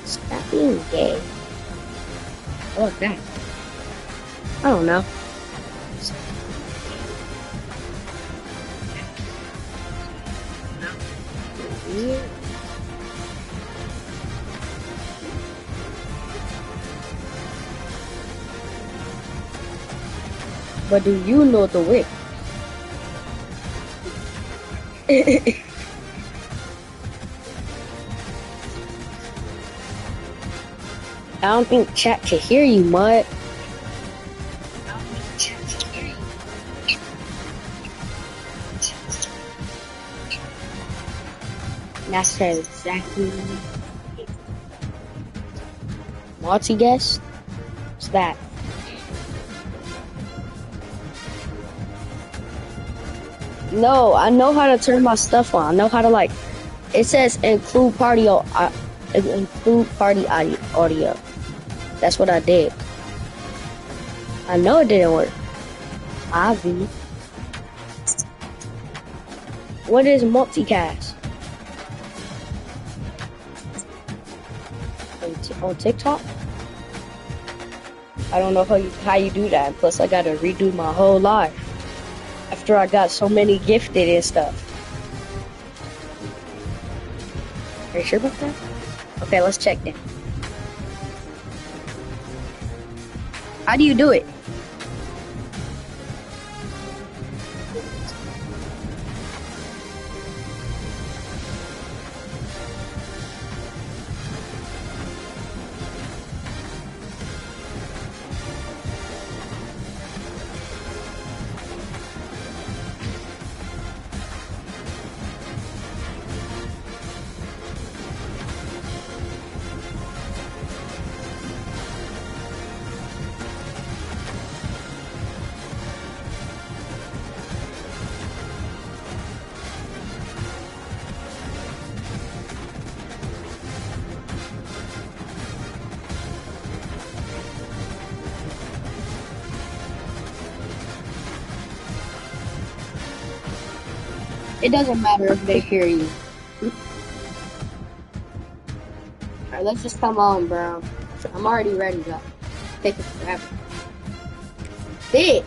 Stop being gay. What's that? I don't know. Yeah. But do you know the way? I don't think chat can hear you, mud. That's exactly multi-guess? What's that? No, I know how to turn my stuff on. I know how to like. It says include party audio. That's what I did. I know it didn't work. Avi. What is multicast? On TikTok? I don't know how you do that. Plus, I gotta redo my whole life after I got so many gifted and stuff. Are you sure about that? Okay, let's check then. How do you do it? It doesn't matter if they hear you. Alright, let's just come on, bro. I'm already ready to take it forever. Big!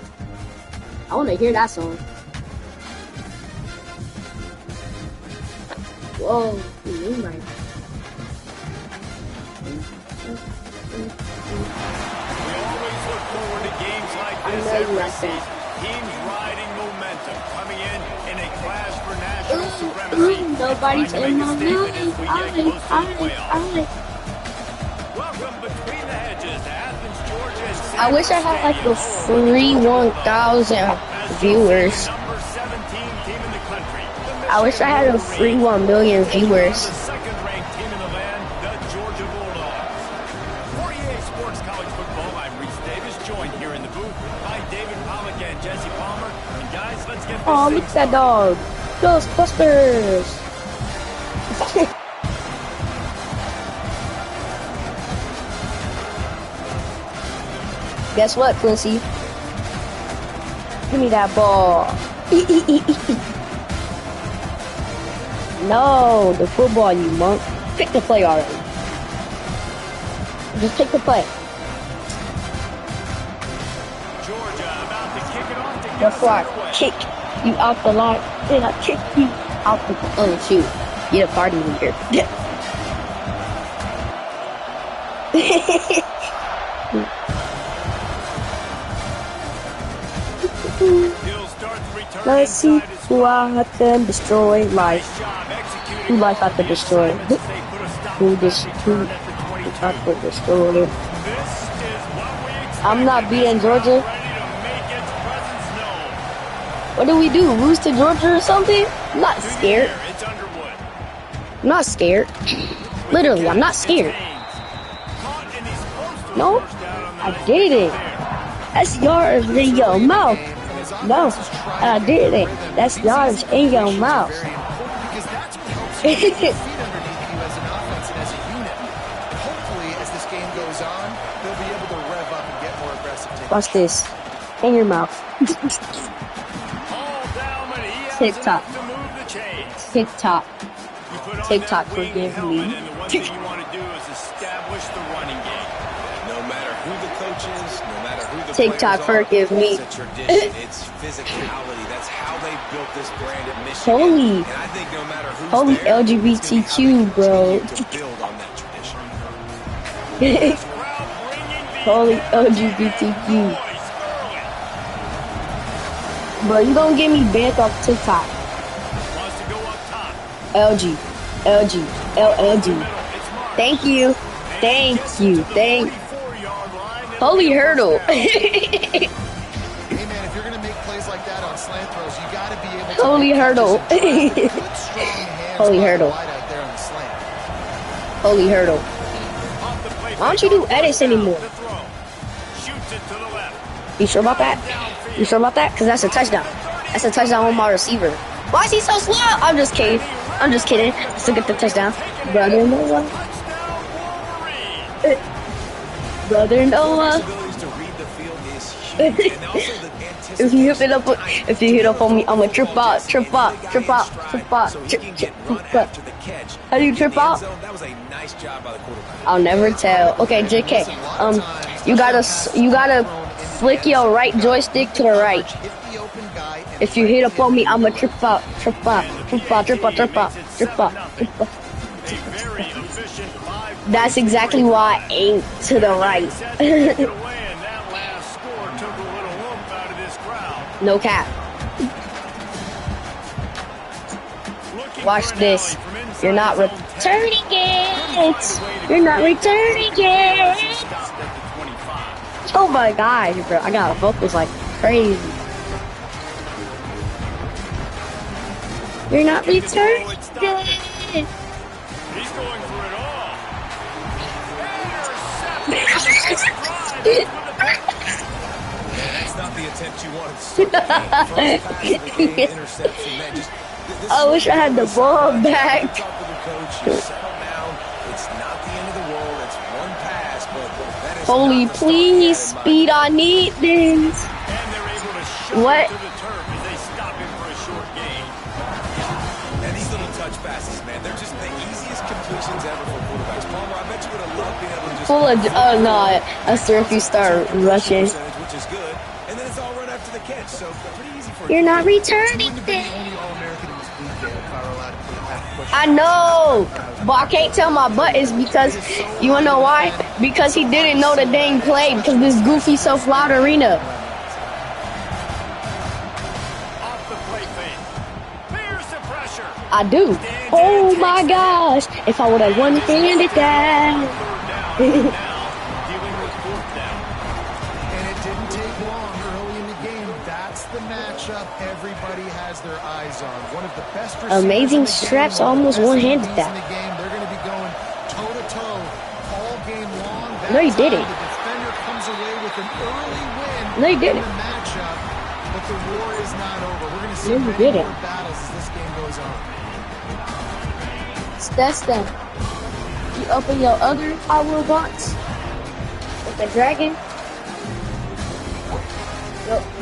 I wanna hear that song. Whoa, you mean right? We always look forward to games like this every season. Teams riding momentum, coming in a clash for national supremacy. Nobody's in my Welcome between the hedges to Athens, Georgia. I wish I had like the free 1,000 viewers. Number 17 team in the country. I wish I had a free 1 million viewers. The second-ranked team in the land, the Georgia Bulldogs. For EA Sports College Football, I'm Reese Davis, joined here in the booth by David Pollock and Jesse Palmer. And guys, let's get this Oh, thing look at that dog. Ghostbusters. Guess what, Quincy? Give me that ball. No, the football, you monk. Pick the play already. Just pick the play. Georgia about to kick it off to That's why I kick you out the line, then I kick you out the shoot. You're the party leader. Let's see who I can destroy life. Who life I can destroy. Who I can destroy. I'm not beating Georgia. What do we do? Lose to Georgia or something? I'm not scared. I'm not scared. Literally, I'm not scared. No, I did it. That's yours in your mouth. No, I did it. That's yours in your mouth. Watch this. In your mouth. TikTok. TikTok. TikTok, forgive me. coaches, no matter who the TikTok players are, forgive me. it's a tradition. It's physicality. That's how they built this brand at Michigan. Holy, and I think no matter who's holy there, it's gonna be how they LGBTQ, bro. continue to build on that tradition. This crowd bringing the Holy energy LGBTQ. and noise early. Bro, you gonna get me banned off TikTok. Wants to go up top. LG, LG, LLG. Thank you, thank you, thank. Holy hurdle. Hey man, if you're gonna make plays like that on slant throws, you gotta be able to Holy make hurdle. catches and drive with good, strong hands Holy by the hurdle. wide out there on the slant. Holy hurdle. Why don't you do edits anymore? Shoots it to the left. You sure about that? You sure about that? Cause that's a touchdown. That's a touchdown on my receiver. Why is he so slow? I'm just kidding. I'm just kidding. Still get the touchdown. Brother Noah. Brother Noah. Abilities to read the field is huge. And also the If you hit up on me, I'ma trip out, trip out, trip out, trip out, so he trip, can trip, get run trip out. after the catch. How do you trip In the end out? zone, that was a nice job by the quarterback. I'll never tell. Okay, JK. You gotta flick your right joystick to the right. Hit the open guy and If you hit up on me, I'ma trip out, trip out, trip out, trip out, trip out, trip out, trip out. A very efficient 5 That's exactly why I aim to the right. Get away, and that last score took a little oomph out of this crowd. No cap. Looking Watch for an this. alley from inside You're not his own returning it. You're not returning it. stopped at the 25. Oh my gosh, bro. I got vocals like crazy. You're not returning it. He's going for it all. Intercepted. That's not the attempt you wanted to start the game. First pass of the game, interception. Man, just, this I wish I had the ball back. Talk with the coach, you settle down. It's not the end of the world. It's one pass, but that is Holy not the start please, he had in mind. speed, I need this. And they're able to shove What? him to the turf as they stop him for a short gain. And these little touch passes, man, they're just the easiest completions ever for quarterbacks. Palmer, I bet you would have loved being able to just Full of, oh no, that's if you start rushing. which is good. And then it's all run after the catch, so pretty easy for You're not returning the it. only All-American in this league there if I were allowed to put it back push. I know, but I can't tell my buttons because, you wanna know why? Because he didn't know the dang play because this goofy self-loud arena. off the play fake. There's the pressure. I do. Oh my gosh, if I would've one-handed that. Third down. Now dealing with fourth down. And it didn't take long early in the game. That's the matchup everybody has their eyes on. One of the best receivers Amazing in the game, straps one of the almost best one-handed DBs that. in the game. They're going to be going toe-to-toe all game long. No, he That didn't. time, The defender comes away with an early win No, he in didn't. the matchup, but the war is not over. We're going to see No, he many didn't. more battles as this game goes on. That's them. You open your other power box with the dragon.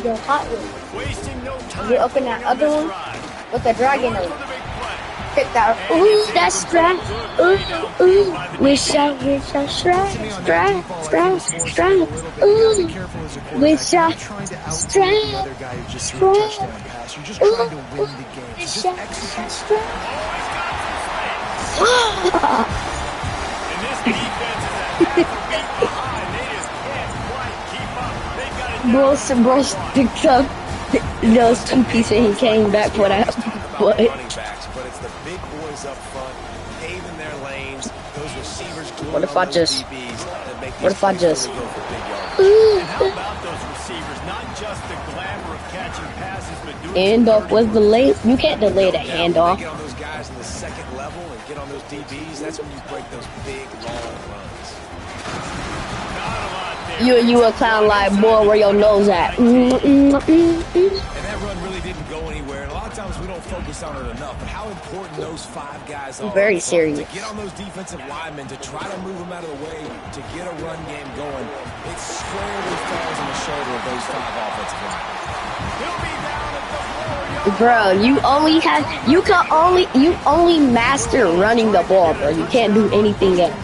Your hot one. Wasting no time. You open that going on other this one drive. with the dragon Going on for it. the big play. Pick that. Ooh, that's strap. Ooh, wish I strap, strap, strap, strap. Ooh, wish I strap, strap. Ooh, wish I strap. And this defense is a half a beat behind. They just can't quite keep up. They've got it down. Bruce picked up those two pieces and he came back for that. But But running backs, but it's the big boys up front, paving their lanes. Those receivers. What if I just- what if I just- And how about those receivers? Not just the glamour of catching passes, but doing handoff was delayed. You can't delay the handoff. Get on those guys in the second level and get on those DBs. That's when you break those big long runs. Not a lot there. You a clown like boy, where your nose at? And that run really didn't go anywhere. And a lot of times we don't focus on it enough. But how important those 5 guys are. Very up front serious. To get on those defensive linemen, to try to move them out of the way, to get a run game going. It squarely falls on the shoulder of those 5 offensive linemen. He'll be down at the 4-yard Bro, you only master running the ball, bro. You can't do anything else.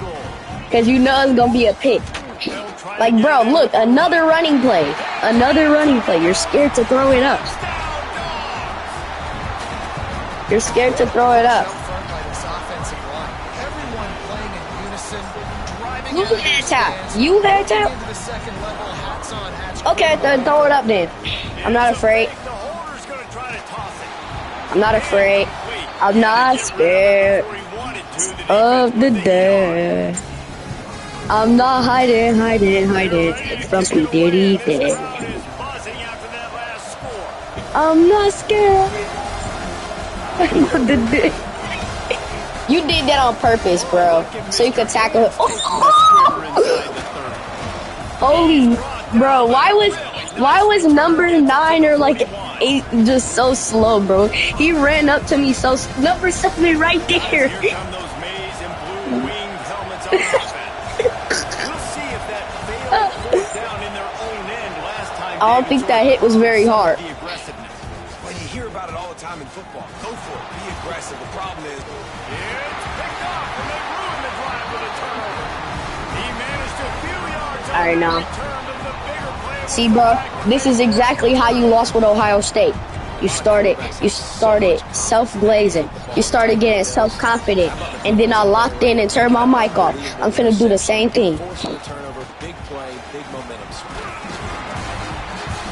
Cause you know it's gonna be a pick. They'll trying Like, to bro, get it look, another running play. Another running play. You're scared to throw it up. You're scared to throw it up. Front by this offensive line. Everyone playing in unison, driving You out of their had tap. stands, You had tap. into the second level, hats on, hats Okay, then throw it up then. I'm not afraid. The holder's going to try to toss it. I'm not afraid. I'm not scared of the day. I'm not hiding from P. Diddy Day. I'm not scared. You did that on purpose, bro. So you could tackle it. Holy, bro, why was number 9 or like 8 just so slow, bro? He ran up to me so number 7 right there. Here come those maize and blue winged helmets on offense. We'll see if that failed fourth down in their own end last time. I don't think that hit was very hard. The aggressiveness. Well, you hear about it all the time in football. Go for it. Be aggressive. The problem is, It's picked off, and they ruined the drive with a turnover. He managed a few yards I on know. the return of the bigger play of See, the bro, quarterback. this is exactly how you lost with Ohio State. You started self-glazing. You started getting self-confident. And then I locked in and turned my mic off. I'm finna do the same thing. forcing a turnover, big play, big momentum swing.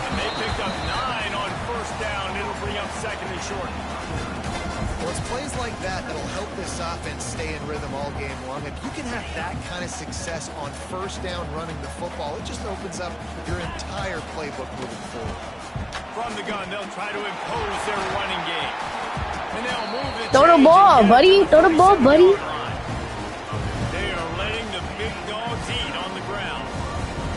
And they picked up 9 on first down. It'll bring up second and short. Well, it's plays like that that'll help this offense stay in rhythm all game long. If you can have that kind of success on first down running the football, it just opens up your entire playbook moving forward. From the gun, they'll try to impose their running game. And they'll move the Throw the chains ball, and get buddy. it to Throw the ball, 37 buddy. yard line. They are letting the big dogs eat on the ground.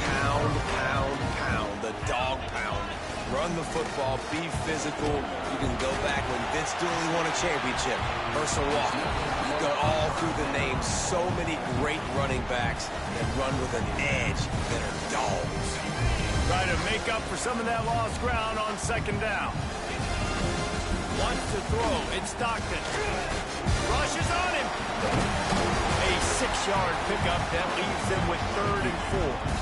Pound, pound, pound. The dog pound. Run the football. Be physical. You can go back when Vince Dooley won a championship. Herschel Walker. You go all through the names. So many great running backs that run with an edge that are dogs. Try to make up for some of that lost ground on second down. Wants to throw. It's Stockton. Rushes on him. A 6-yard pickup that leaves them with 3rd and 4.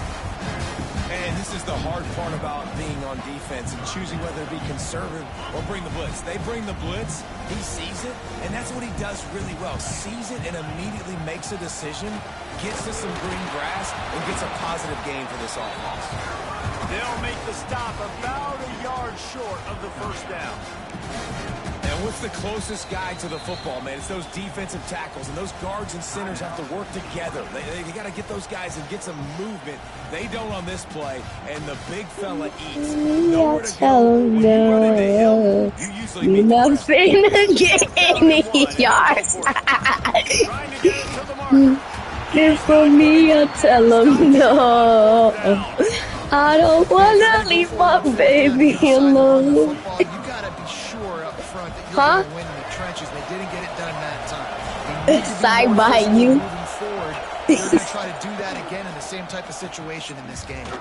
And this is the hard part about being on defense and choosing whether to be conservative or bring the blitz. They bring the blitz, he sees it, and that's what he does really well. Sees it and immediately makes a decision, gets to some green grass, and gets a positive gain for this offense. They'll make the stop about a yard short of the first down. And what's the closest guy to the football, man? It's those defensive tackles, and those guards and centers have to work together. They got to get those guys and get some movement. They don't on this play, and the big fella eats. Nowhere to go. When you run into him, you usually beat the press. Nothing to get any yards. Trying to get it to the mark. If for me, I tell them no. I don't wanna leave my baby alone. Football, you gotta be sure up front that you're Huh? going to win in the trenches. They didn't get it done that time. They need to be Side more by physical you. moving forward. They're going to try to do that again in the same type of situation in this game. And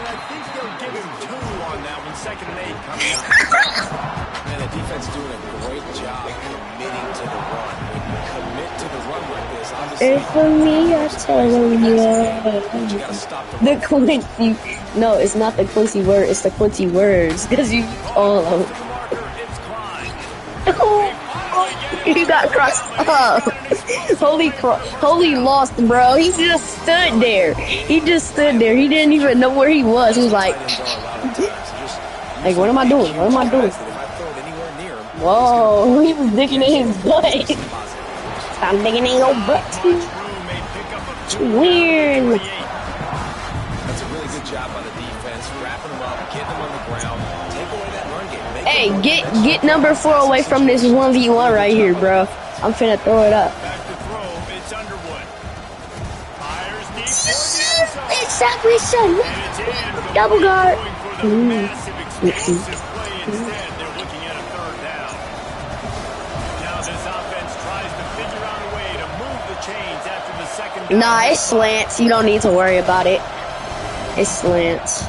I think they'll give him 2 on that one. 2nd and 8 coming up. Man, the defense doing a great job committing to the run. When you commit to the run like this, obviously, If for me, I tell them you no. got to stop the The run. Quincy, no, it's not the Quincy word, it's the Quincy words. Because you, oh, To the marker, it's Klein. he got crossed up. Holy lost, bro. He just stood there. He just stood there. He didn't even know where he was. He was like, what am I doing? What am I doing? If I throw it anywhere near him, Whoa, he was digging in his butt. Stop digging in your butt. Drew may pick up a 2 Weird. that's a really good job by the defense, wrapping them up, getting them on the ground, take away that run game. Make Hey, them get number 4 away from this 1v1 right here, bro. I'm finna throw it up. Back to throw. It's Underwood. Fires deep toward the end zone. Exactly, son. And it's in. Double guard. Going for the massive explosive play instead. They're looking at a 3rd down. Now this offense tries to figure out a way to move the chains after the 2nd down. Nah, it's slants. You don't need to worry about it. It's slants.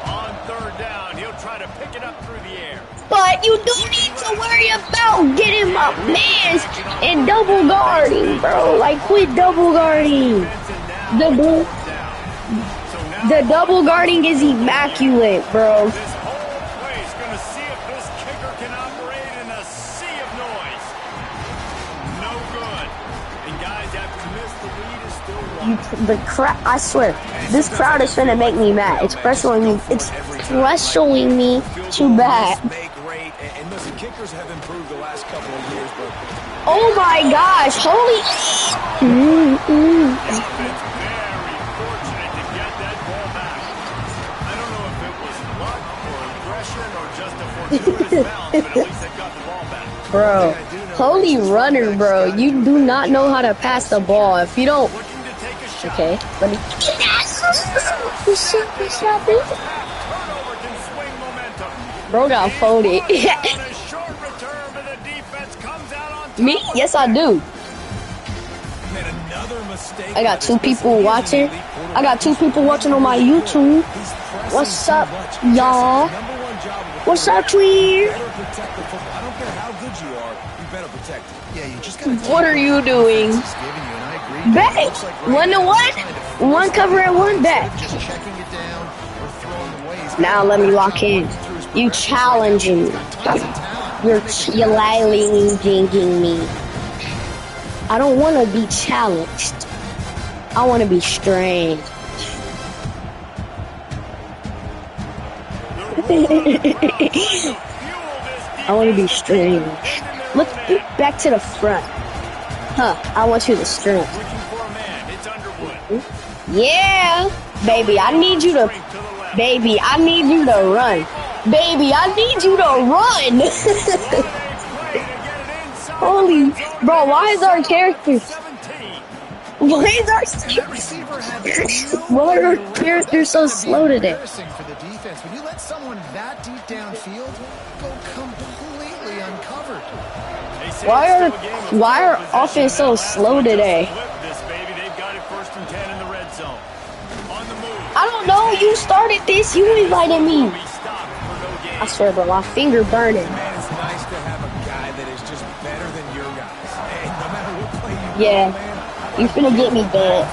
On 3rd down, he'll try to pick it up through the air. But you do need to worry about getting my mans and double guarding, bro. Like, quit double guarding. Benson now Double down. The double guarding is immaculate, bro. This whole place gonna see if this kicker can operate in a sea of noise. No good. And guys, after miss, the lead is still one. The crowd, I swear, this crowd is finna make me mad. It's pressuring me. It's pressuring me too bad. And listen, kickers have improved the last couple of years, but Oh my gosh, holy. It's very fortunate to get that ball back. I don't know if it was luck or aggression or just a fortuitous bounce, but at least they got the ball back. Bro, holy runner, bro. You do not know how to pass the ball. If you don't. Looking to take a shot. Okay, let me. Turnover can swing momentum. Bro got folded. On a short return, but the defense comes out on top. Me? Yes, I do. made another mistake. I got two people watching. I got two people watching on my YouTube. What's up, y'all? What's up, Tweer? Better protect the football. I don't care how good you are, you better protect it. Yeah, you just gotta What are you doing? Bet. 1-1. One cover and one bet. Just checking it down or throwing away. Now let me lock in. You challenging me. You're challenging me. I don't want to be challenged. I want to be strange. I want to be strange. Look back to the front. Huh, I want you to strange. Looking for a man. It's Underwood. Yeah, baby, I need you to, baby, I need you to run. Baby, I need you to run. Holy, bro, why is our character, why is our character so slow today? For the defense, when you let someone that deep downfield go completely uncovered. Why are offense so slow today? I don't know, you started this, you invited me. I swear, bro, my finger burning. Man, it's nice to have a guy that is just better than your guys. Hey, no matter what play you Yeah, run, man, you finna get me bad.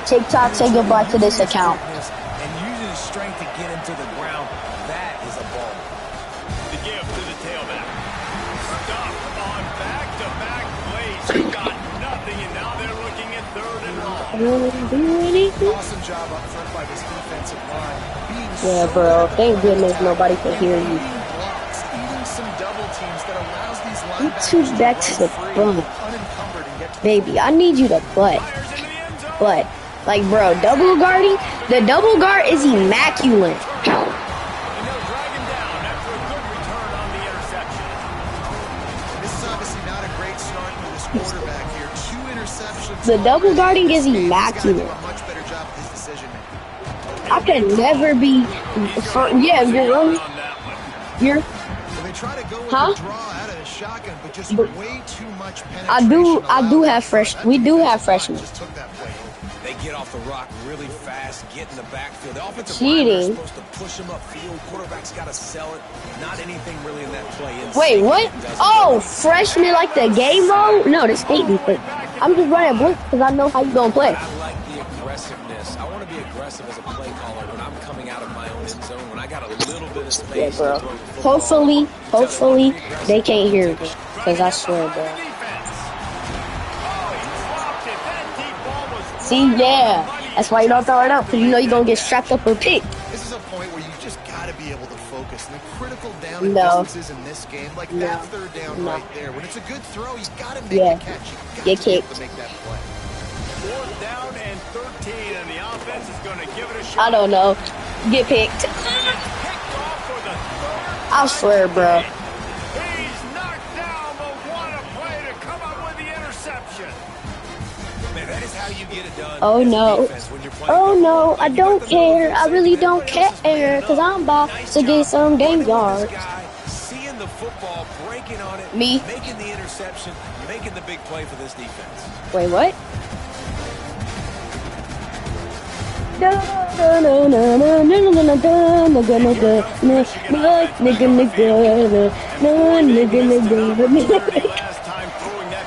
TikTok, say goodbye to this account. and using his strength to get him to the ground, that is a ball. The give to the tailback. Stop on back-to-back plays. He got nothing, and now they're looking at third and long. Awesome job up front by this defensive line. Being Yeah, so bro, good thank at goodness nobody can hear you. blocks, eating some double teams that allows these You linebackers two to back run to the free, front. unencumbered, and get to Baby, I need you to butt. Fires into the end zone. But, like, bro, double guarding, the double guard is immaculate. And they'll drag him down after a good return on the interception. This is obviously not a great start for this quarterback here. 2 interceptions. The double already guarding in is this game. He's gotta immaculate. do a much better job of his decision making. I can never be, yeah, you're wrong. On that one. You're, Well, they try to go with Huh? the draw out of the shotgun, but just But- way too much penetration. I do allowed. have we do have freshmen. Just took that play. They get off the rock really fast, get in the backfield. The offensive Cheating. lineman is supposed to push them upfield. Quarterback's got to sell it. Not anything really in that play. Wait, what? Oh, freshman like the game mode? No, the state defense. I'm just running blitz because I know how you gonna play. I like the aggressiveness. I want to be aggressive as a play caller when I'm coming out of my own end zone, when I got a little bit of space. Yeah, bro. to throw the football. Hopefully, they can't hear me. Because I swear, bro. See, yeah. That's why you don't throw it up. Because you know you're going to get strapped up or picked. This is a point where you just got to be able to focus. The critical down and No. distances in this game, like No. that third down No. right there. When it's a good throw, you got to make Yeah. the catch. You got Get to be able kicked. to make that play. 4th down and 13, and the offense is going to give it a I shot. don't know. Get picked. Picked off for the third. I swear, bro. He's knocked down, but what a play to come up with the interception. Man, that is how you get it done. Oh, as a no. defense when you're playing Oh, double no. up. I You don't got the middle care. I of the really field. don't Everybody else is care. manning Because up. I'm about Nice to get job some game running with yards. this guy, seeing the football, breaking on it, Me? making the interception, making the big play for this defense. Wait, what? No, no, no, no, no, no, no, no, no, no, nigga, nigga, nigga, nigga, nigga, no, nigga, nigga. Last time throwing that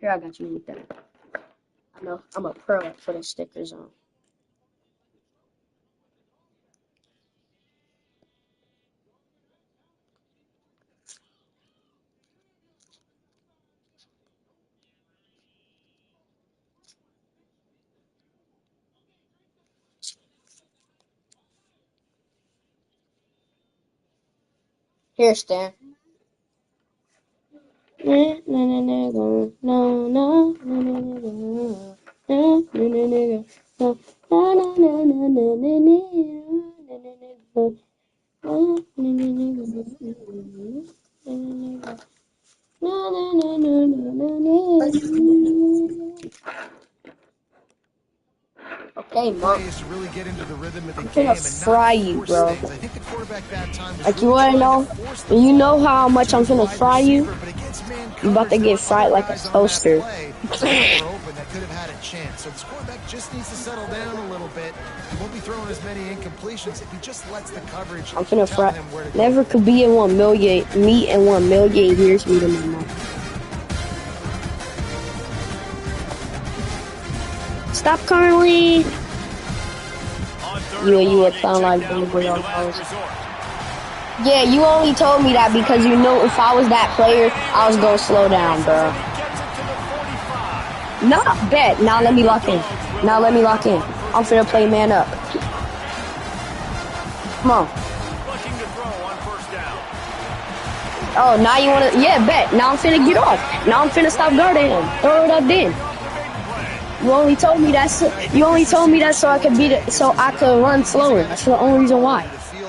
Here, I got you with that. I know I'm a pro at putting stickers on. Here, Stan. Okay, Mom. Plays to really get into the rhythm of the I'm game gonna and fry not you, force bro. things. I think the quarterback that time was Like, you really wanna trying know? to force the You know ball how much I'm to the gonna wide fry you? receiver, but against man You about to coverage, there get were fried other like a guys on that toaster. play that were open that could have had a chance. So this quarterback just needs to settle down a little bit. He won't be throwing as many incompletions if he just lets the coverage I'm finna tell fry. him where to go. Never could be in 1 million. Me and 1 million years meet in my mouth. Stop currently. You would sound like Billy Boy on post. Yeah, you only told me that because you know if I was that player, I was gonna slow down, bro. No, bet. Now let me lock in. Now let me lock in. I'm finna play man up. Come on. Oh, now you wanna? Yeah, bet. Now I'm finna get off. Now I'm finna stop guarding him. Throw it up then. You only told me that. You only told me that so I could beat it, so I could run slower. That's the only reason why.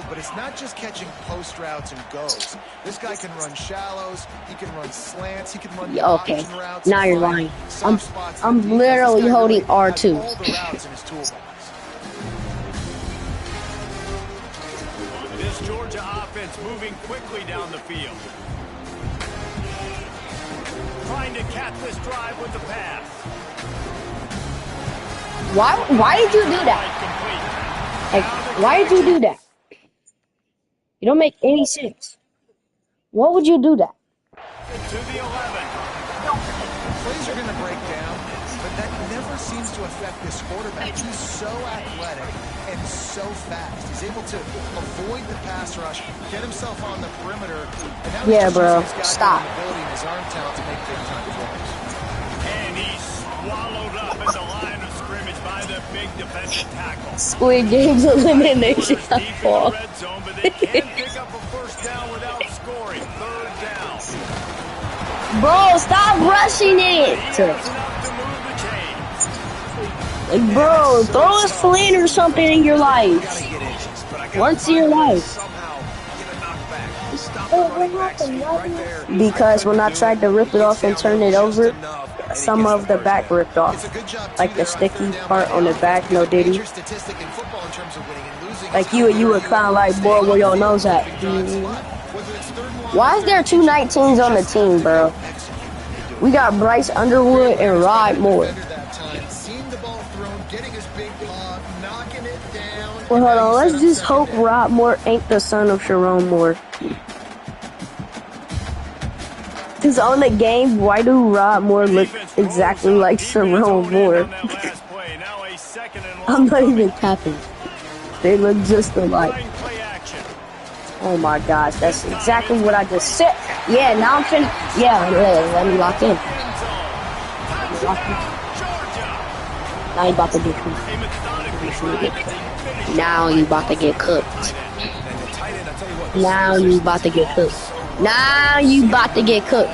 But it's not just catching post routes and goes. This guy can run shallows. He can run slants. He can run Okay. option routes. Now you're lying. I'm literally holding R2. All the routes in his toolbox. This Georgia offense moving quickly down the field. Trying to cap this drive with the pass. Why did you do that? Like, why did you do that? You don't make any sense. What would you do that? To the 11. Plays are going to break down, but that never seems to affect this quarterback. He's so athletic and so fast. He's able to avoid the pass rush, get himself on the perimeter. And now Yeah, bro. Stop. ability and his arm talent to make big time throws. And he's swallowed up at the line of scrimmage by the big defensive tackle. Squid Game's elimination fall. Red zone, but they can't pick up a first down without scoring. Third down. Bro, stop rushing it. Enough to move the chains. Like, bro, throw a slant or something in your life. Once in your life. Because when I tried to rip it off and turn it over, some of the back ripped off. Like the sticky part on the back, no diddy. Like you were kind of like, boy, where your nose at? Why is there 2 19s on the team, bro? We got Bryce Underwood and Rod Moore. Well, hold on. Let's just hope Rod Moore ain't the son of Sharon Moore. Because on the game, why do Rod Moore look exactly like Sharon Moore? I'm not even tapping. They look just alike. Oh my gosh, that's exactly what I just said. Yeah, now I'm finna. Yeah, let me lock in. Now you about to get cooked. Now you about to get cooked. Now you about to get cooked. Now you about to get cooked.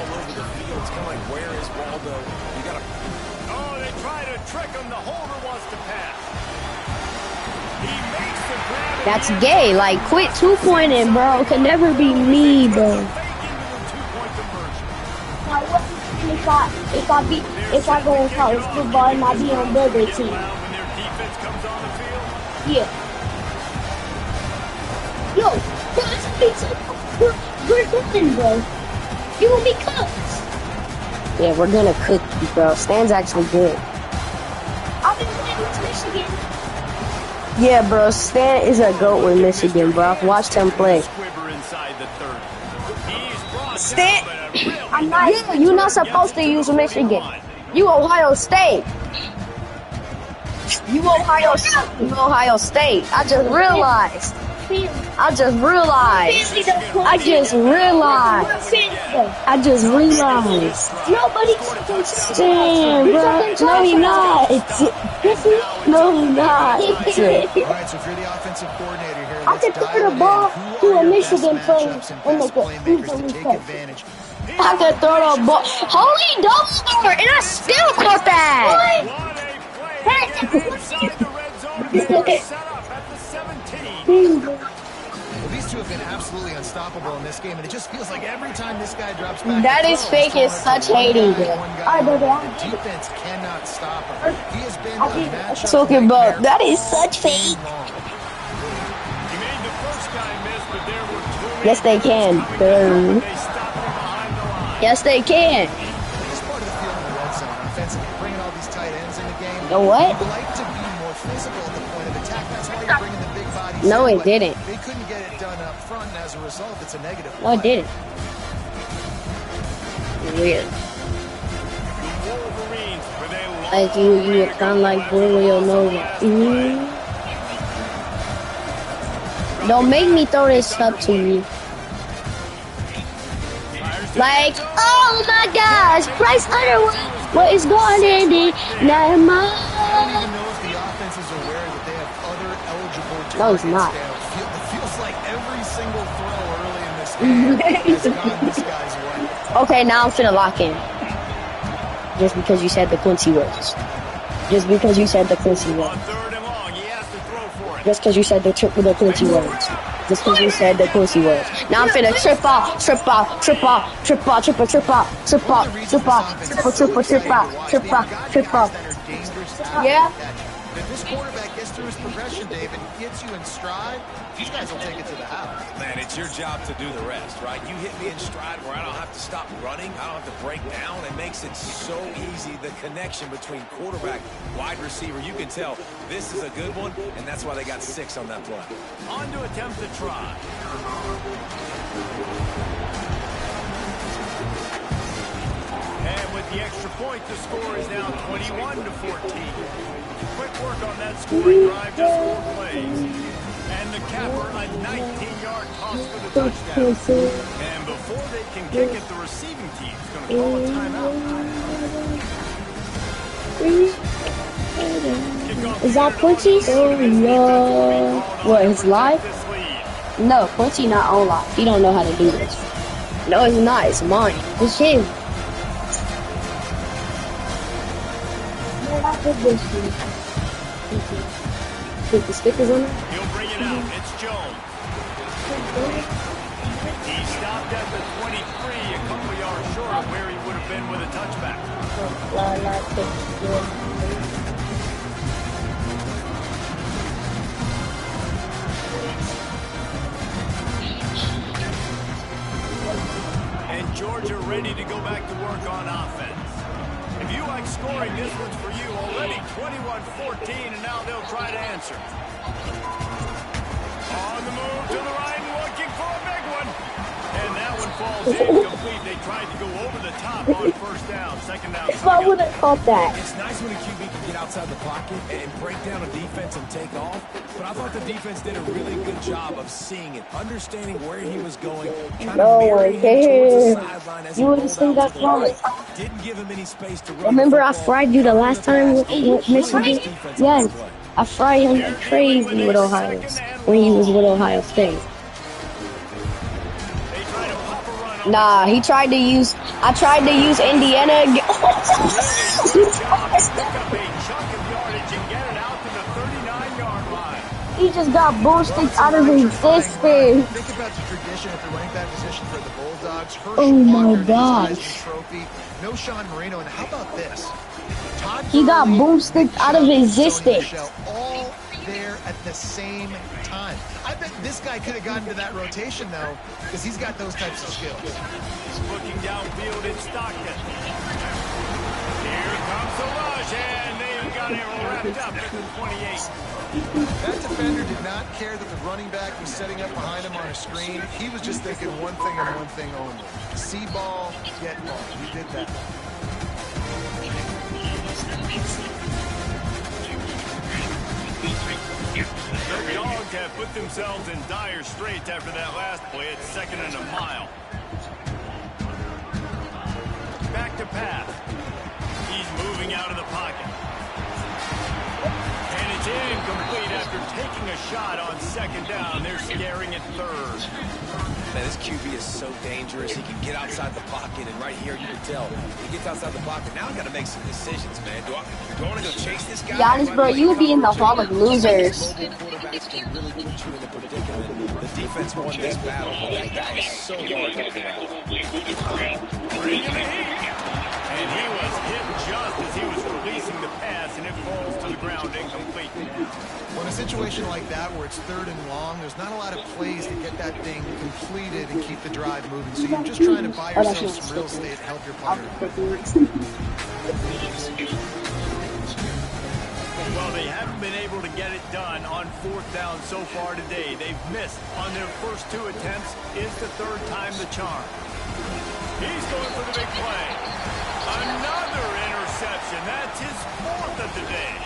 That's gay. Like, quit 2-pointing, bro. It can never be me, bro. If I go in college football and I be on the other team. Yeah. Yo, bro, this pizza. We're cooking, bro. You will be cooked. Yeah, we're gonna cook you, bro. Stan's actually good. I've been playing with Michigan. Yeah, bro. Stan is a goat with Michigan, bro. I've watched him play. Squibber inside the 30. He's brought Stan, down, but a really yeah, you're not supposed to use Michigan. You Ohio State. You Ohio State. I just realized. I just realized. Nobody Damn, bro. No, he not. No, he not. All right, so if you're the offensive coordinator here, I let's could throw dial the it ball in. Who to are a your Michigan best player matchups and when best they get playmakers to easily take set. advantage? I could throw the ball. Holy double, and I still caught that. What a play to get inside the red zone and then set up at the 17. Well, these two have been absolutely unstoppable in this game, and it just feels like every time this guy drops back, That to is throw, fake he's as throwing it such to one hating, guy, bro. one guy Alright, baby, alone. The defense cannot stop him. He has been a matchup Talking about nightmare that is all such game fake. long. He made the first guy miss, but there were too many Yes, they can. coming down, but they stopped him behind the line. Yes, they can. It's part of the field in the red zone. Offensively, bringing all these tight ends in the game. The what? You'd like to be more physical at the point of attack. That's why you're bringing the big bodies. No, in, it but didn't. They couldn't get it done up front, and as a result, it's a negative. No, it play. didn't. Weird. The Wolverines with a long Like you were kind of like Julio Nova. Don't make me throw this up to you. Like, oh my gosh, Bryce Underwood, what is going in it? Not I don't mine. even know if the offense is aware that they have other eligible targets. No, it's not. downfield. It feels like every single throw early in this game has gone this guy's way. Okay, now I'm finna lock in. Just because you said the Quincy words. Just because you said the Quincy on words. 3rd and long. He has to throw for it. Just because you said the Quincy words. Just because you said the Quincy words. Now I'm finna trip out. Yeah. If this quarterback gets through his progression, Dave, and gets you in stride, these guys will take it to the house. Man, it's your job to do the rest, right? You hit me in stride where I don't have to stop running. I don't have to break down. It makes it so easy, the connection between quarterback, wide receiver. You can tell this is a good one, and that's why they got 6 on that play. On to attempt the try. And with the extra point, the score is now 21-14. Quick work on that scoring drive, just 4 plays. And the capper, a 19-yard toss for the touchdown. And before they can kick it, the receiving team's going to call a timeout. Is that Quincy? Oh no. What, his live? This lead. No, Quincy not on live. He don't know how to do this. No, it's not. It's mine. It's him. Put the stickers on it. He'll bring it out. It's Jones. He stopped at the 23, a couple yards short of where he would have been with a touchback. And Georgia ready to go back to work on offense. If you like scoring, this one's for you. Already 21-14, and now they'll try to answer. On the move to the right, looking for a big one. And that one falls incomplete. They tried to go over the top on first down. Second down. If I would have caught that. It's nice when a QB can get outside the pocket and break down a defense and take off, but I thought the defense did a really good job of seeing it, understanding where he was going, kind No of mirroring one him towards the cares. sideline as You he would rolled have seen out that to the right. comment. Didn't give him any space to run Remember the I football. fried you the last time with Michigan? Defense on Yes. this play. I fried him crazy with Ohio when he was with Ohio State. They try to pop a run on Nah, I tried to use Indiana. pick up a chunk of yardage and get it out to the 39-yard line. He just got boosted out of existence. Think about the tradition at the running back position for the Bulldogs. Herschel Oh my Walker, his gosh. Heisman Trophy. No Sean Marino. And how about this? Todd He got Gurley, boosted Nick out of Chubb, and Sony existence. Michel, all there at the same time. I bet this guy could have gotten to that rotation, though, because he's got those types of skills. Looking downfield in Stockton. Here comes the rush, and they've got touchdown arrow wrapped up at the 28. That defender did not care that the running back was setting up behind him on a screen. He was just thinking one thing and one thing only. See ball, get ball. He did that. The Dogs have put themselves in dire straits after that last play at 2nd and a mile. Back to pass. He's moving out of the pocket. And it's incomplete after taking a shot on 2nd down. They're scaring at 3rd. Man, this QB is so dangerous. He can get outside the pocket, and right here you can tell he gets outside the pocket. Now I got to make some decisions, man. Do I want to go chase this guy? Giannis, bro, you would be in the hall of losers. Quarterbacks can really put you in a predicament. The defense won this battle, but that guy is so hard to get out. And he was hit just as he was releasing the pass, and it falls to the ground incomplete. Well, in a situation like that where it's 3rd and long, there's not a lot of plays to get that thing completed and keep the drive moving. So you're just trying to buy yourself some real estate to help your player. Well, they haven't been able to get it done on 4th down so far today. They've missed on their first 2 attempts. Is the 3rd time the charm. He's going for the big play. Another interception. That's his 4th of the day.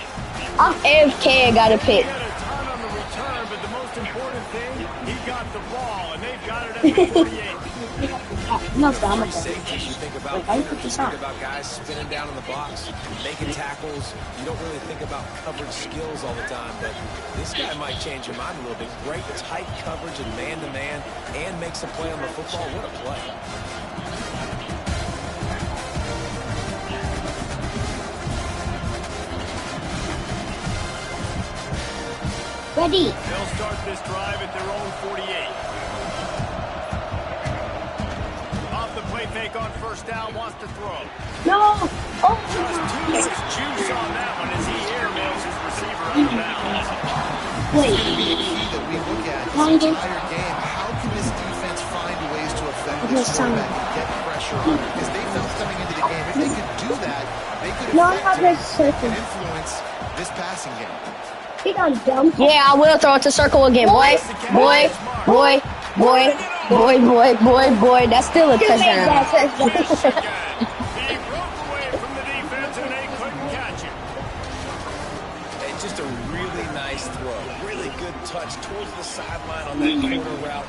I'm AFK, I got a pick. He had a ton on the return, but the most important thing, he got the ball, and they've got it at the 48. No, I'm Three safeties you think about. I You put this think on. about guys spinning down in the box, making tackles. You don't really think about coverage skills all the time, but this guy might change your mind a little bit. Great tight coverage and man-to-man, and makes a play on the football. What a play. Ready. They'll start this drive at their own 48. Off the play fake on 1st down, wants to throw. No. Oh. Just too much juice on that one as he airmails his receiver out of bounds. Wait. The key that we look at this entire game, how can this defense find ways to affect this quarterback and get pressure on him? Because they felt coming into the game, if they could do that, they could affect him and influence this passing game. Yeah, I will throw it to circle again, boy. That's still a touchdown. He broke away from the defense and they couldn't catch him. It's just a really nice throw. Really good touch towards the sideline on that corner route.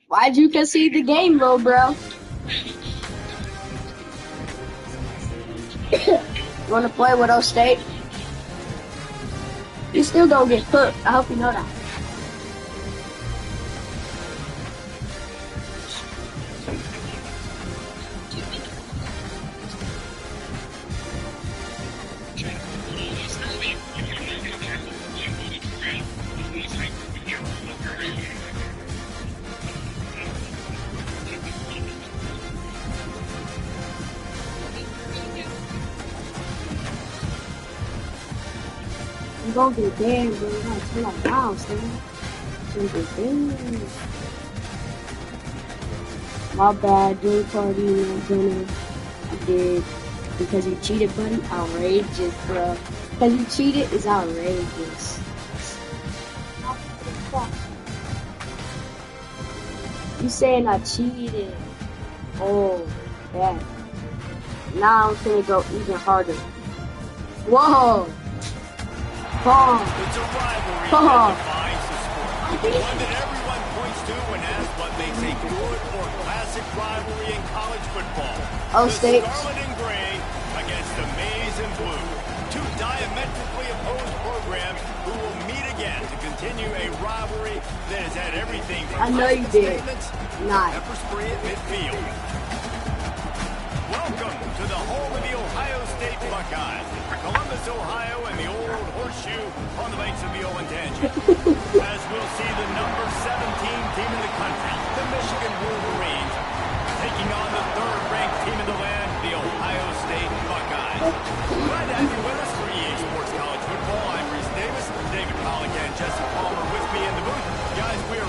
Why'd you concede the game, little bro? You wanna play with O State? You still gonna get cooked. I hope you know that. You're gonna get there, bro. You gotta turn that down, son. You're gonna get there. My bad, Joey Party, I'm gonna. I did. Because you cheated, buddy? Outrageous, bro. Because you cheated is outrageous. You saying I cheated? Oh, yeah. Now I'm gonna go even harder. Whoa! Boom! It's a rivalry that defines the sport. One that everyone points to when asked what makes a good or classic rivalry in college football. Oh, the State. Scarlet and Gray against the Maize and Blue. Two diametrically opposed programs who will meet again to continue a rivalry that has had everything from I know you did. statements to Not. pepper spray at midfield. Welcome to the home of the Ohio State Buckeyes, Columbus, Ohio, and the old horseshoe on the banks of the Olentangy. As we'll see the number 17 team in the country, the Michigan Wolverines, taking on the third-ranked team in the land, the Ohio State Buckeyes. Glad to have you with us for EA Sports College Football. I'm Reese Davis, David Pollock, and Jesse Palmer with me in the booth. Guys, we are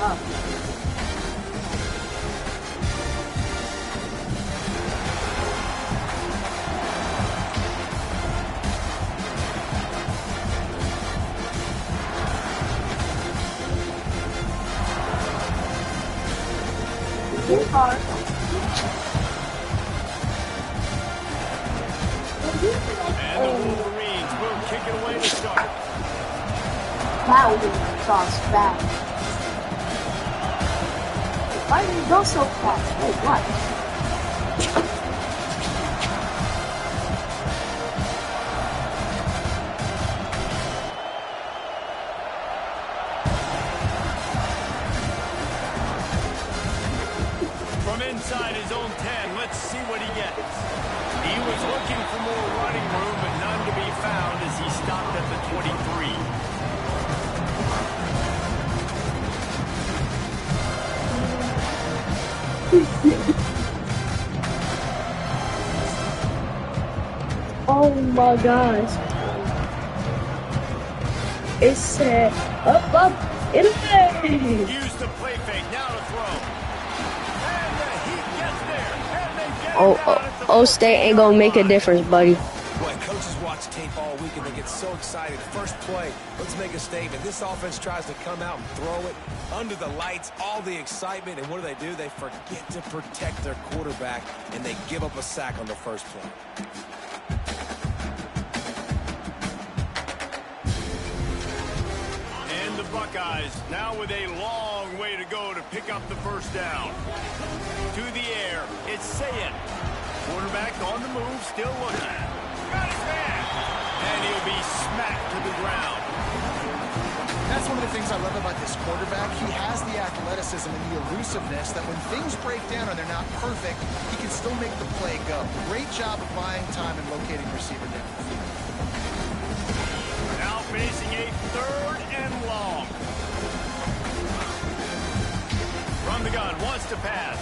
And the Wolverines will kick it away to start. That was sauce fast. Why did it go so fast? Wait, what? From inside his own 10, let's see what he gets. He was looking for more running room, but none to be found as he stopped at the 23. Oh my gosh. It said up, in the face. Use the play fake, now to throw. And the heat gets there, and they get it Oh, down at the State ain't gonna make a difference, buddy. Boy, coaches watch tape all week and they get so excited. First play, let's make a statement. This offense tries to come out and throw it under the lights, all the excitement, and what do? They forget to protect their quarterback, and they give up a sack on the first play. And the Buckeyes now with a long way to go to pick up the first down. To the air, it's Sayet. Quarterback on the move, still looking. Got his man. And he'll be smacked to the ground. That's one of the things I love about this quarterback. He has the athleticism and the elusiveness that when things break down and they're not perfect, he can still make the play go. Great job of buying time and locating receiver down the field. Now facing a 3rd and long. From the gun, wants to pass.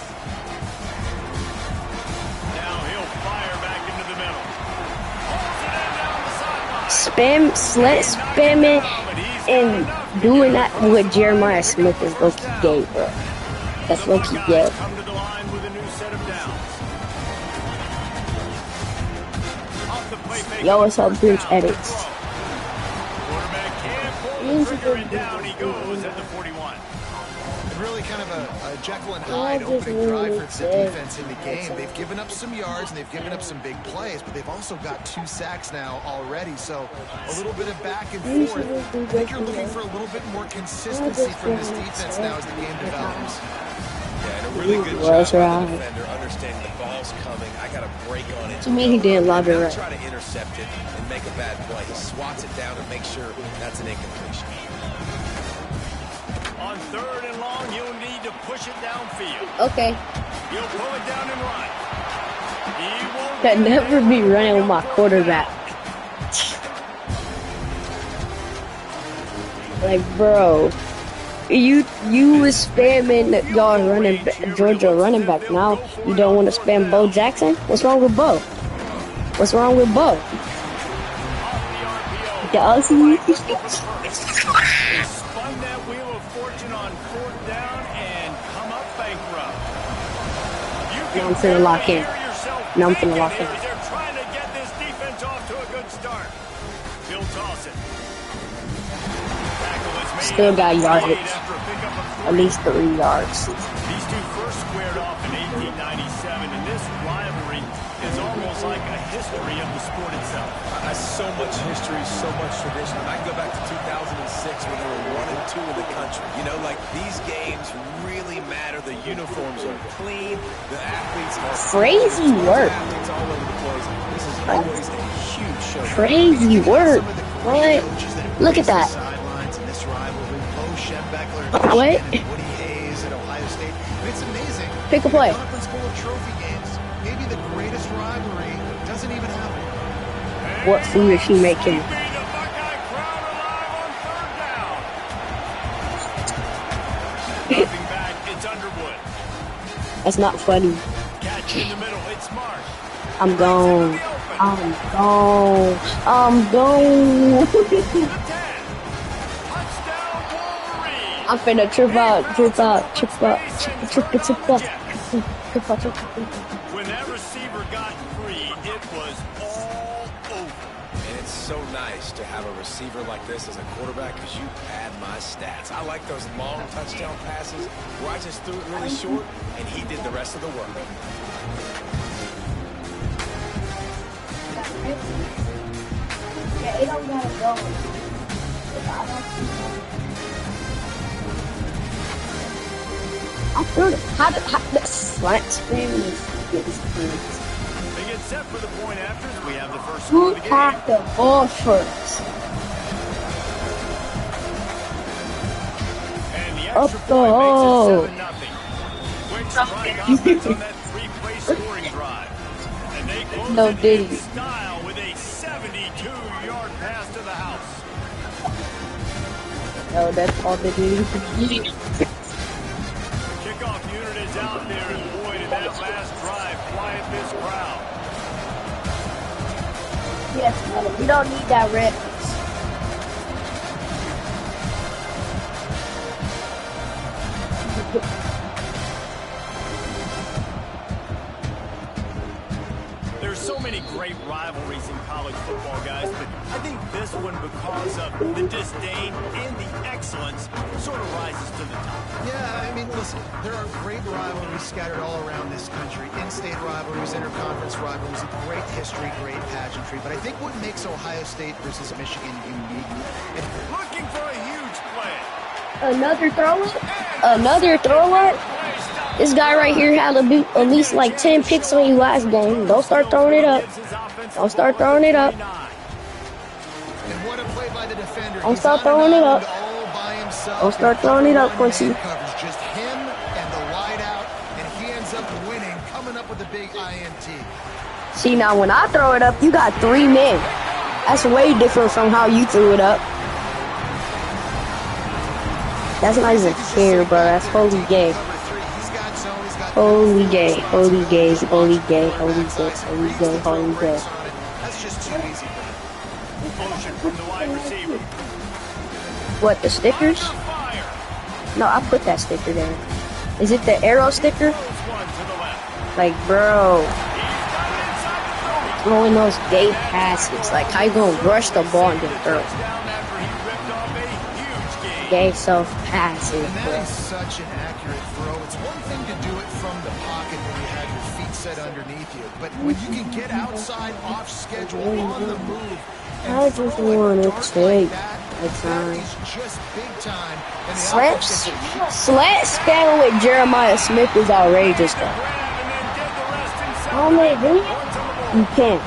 Now he'll fire back into the middle. Holds it in down the sideline. Spam it, and doing that with Jeremiah Smith is low-key gay, bro. That's low-key gay. Come to the line with a new set of downs. Off the play fake. Yo, what's up, Bridge Edits? Quarterback can't pull the trigger, and down he goes at the 41. And really kind of a Jekyll and Hyde opening drive for the defense in the game. They've given up some yards and they've given up some big plays, but they've also got 2 sacks now already. So a little bit of back and forth. I think you're looking for a little bit more consistency from this defense now as the game develops. Yeah, and a really good job by the defender understanding the ball's coming. I got a break on it. To me, he didn't love it right. Try to intercept it and make a bad play. He swats it down and makes sure that's an incompletion. On 3rd and long, you'll need to push it downfield. Okay. He'll pull it down and run. He won't Could never be running with my quarterback. Like, bro, you was spamming Georgia running back. Now you don't want to spam Bo Jackson? What's wrong with Bo? What's wrong with Bo? Does he? spun that wheel of fortune on 4th down and come up bankrupt. Now I'm finna lock in. Now I'm finna lock in. They're trying to get this defense off to a good start. He'll toss it. Tackle is made. Still got yardage. After a pickup of At least 3 yards. These two first squared off in 1897, and this rivalry is almost like a history of the sport itself. So much history, so much tradition. And I can go back to 2006 when they were 1 and 2 in the country. You know, like these games really matter. The uniforms are clean. The athletes are Crazy work. athletes all over the place. This is always a huge show. Crazy work. What? Look at that. Sidelines in this rivalry. Bo Schembechler and What? Woody Hayes at Ohio State. And it's amazing. Pick a play. Conference full of trophy games. Maybe the greatest rivalry doesn't even happen. What food is he making? The Buckeye crowd alive on 3rd down. Dropping back, it's Underwood. That's not funny. Catch in the middle, it's Mark. I'm gone. I'm gone. I'm gone. The 10. Touchdown Wolverines. I'm finna trip out. When that receiver got free, it was all over. And it's so nice to have a receiver like this as a quarterback because you pad my stats. I like those long touchdown passes where I just threw it really short and he did the rest of the work. Yeah, it don't gotta go. I threw it. How the slant screen is They get set for the point afters. We have the first who score of the game. packed the ball first? And the Up extra the point hole. makes it 7-0. Quick strike offense on that three-play scoring drive. And they close No it diddy. in style with a 72-yard pass to the house. No, that's all they do. Kickoff unit is out there, and boy, did that last drive quiet this crowd. Yes, brother. We don't need that red. There's so many great rivalries in college football, guys, but I think this one, because of the disdain and the excellence, sort of rises to the top. Yeah, I mean, listen, there are great rivalries scattered all around this country. In-state rivalries, interconference rivalries, great history, great pageantry. But I think what makes Ohio State versus Michigan unique, and Looking for a huge play. Another throw up? Another throw up? This guy right here had at least like 10 picks on you last game. Don't start throwing it up. Don't start throwing it up. and what a play by the defender. Don't He's start on throwing an it up. island all by himself. Don't start throwing it up, Quincy. Covers just him and the wide out, and he ends up winning, coming up with a big INT. See, now when I throw it up, you got 3 men. That's way different from how you threw it up. That's not even fair, bro. That's holy gay. Holy gay, holy gay, holy gay, holy gay, holy gay, holy gay. That's just too easy. Motion from the wide receiver. What, the stickers? Fire. No, I put that sticker there. Is it the arrow sticker? Throws one to the left. Like, bro, He's got it inside the throw. throwing those gay passes. Like, how you gonna rush the ball and then throw? Touchdown after he ripped off a huge gain. Gay self passes, And that bro. is such an accurate throw. It's one thing to do it from the pocket when you have your feet set underneath you, but when you can get outside, off schedule, on the move, and I just throw it wanna dark take like that, my that time. is just big time. And the Slant, offense gets a huge slant spamming with Jeremiah Smith is outrageous, though. Grab and then did the rest himself. How am I doing it? You can't.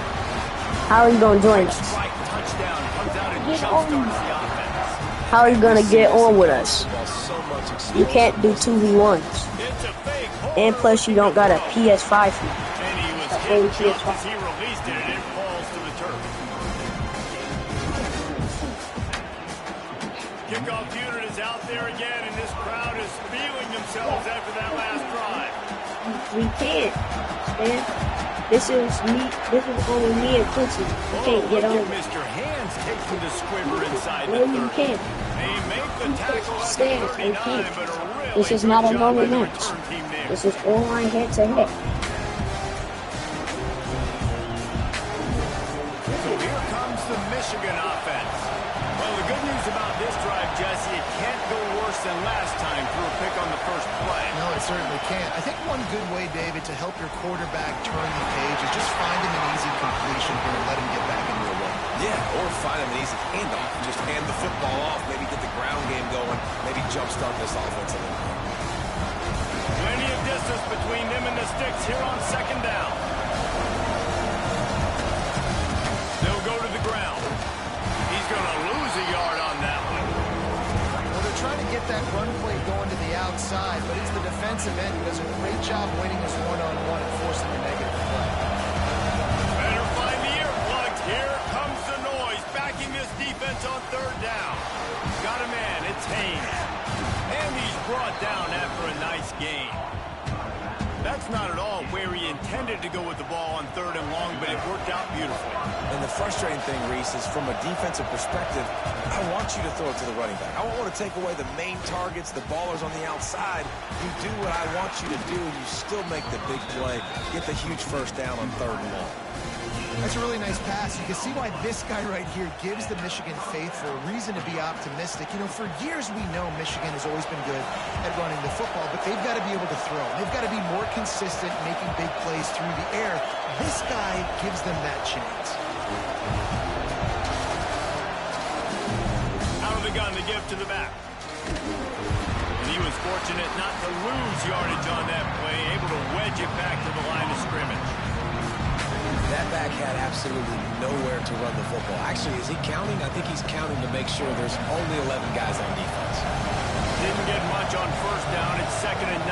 How are you gonna join us? Strike touchdown comes out and jumpstarts the offense. How are you gonna get on with us? Well, so much You can't do 2v1s. It's a fake. And plus, you don't got a PS5 for me. And he was Holy hit just PS5. as he released it, and it falls to the turf. Kickoff unit is out there again, and this crowd is feeling themselves after that last drive. We can't. Man. This is only me and Quincy. We can't get Look on. at Mr. Hands taking the squibber inside No, the you 30. can't. They make the tackle at the Stand, 39, you can't. but a really This is good not a job normal by the match. return team there. This is online head to head. So here comes the Michigan offense. Well, the good news about this drive, Jesse, it can't go worse than last time through a pick on the first play. No, it certainly can't. I think one good way, David, to help your quarterback turn the page is just find him an easy completion here and let him get back into a run. Yeah, or find him an easy handoff. Just hand the football off, maybe get the ground game going, maybe jumpstart this offense a little bit. Plenty of distance between them and the sticks here on second down. They'll go to the ground. He's going to lose a yard on that one. Well, they're trying to get that run play going to the outside, but it's the defensive end who does a great job winning his one-on-one and forcing the negative play. Better find the earplugs. Here comes the noise, backing this defense on third down. Got a man, it's Haynes. And he's brought down after a nice gain. That's not at all where he intended to go with the ball on 3rd and long, but it worked out beautifully. And the frustrating thing, Reese, is from a defensive perspective, I want you to throw it to the running back. I want to take away the main targets, the ballers on the outside. You do what I want you to do, and you still make the big play, get the huge first down on 3rd and long. That's a really nice pass. You can see why this guy right here gives the Michigan faithful reason to be optimistic. You know, for years we know Michigan has always been good at running the football, but they've got to be able to throw. They've got to be more consistent, making big plays through the air. This guy gives them that chance. Out of the gun to give to the back. And he was fortunate not to lose yardage on that play, able to wedge it back to the line of scrimmage. That back had absolutely nowhere to run the football. Actually, is he counting? I think he's counting to make sure there's only 11 guys on defense. Didn't get much on 1st down. It's 2nd and 9.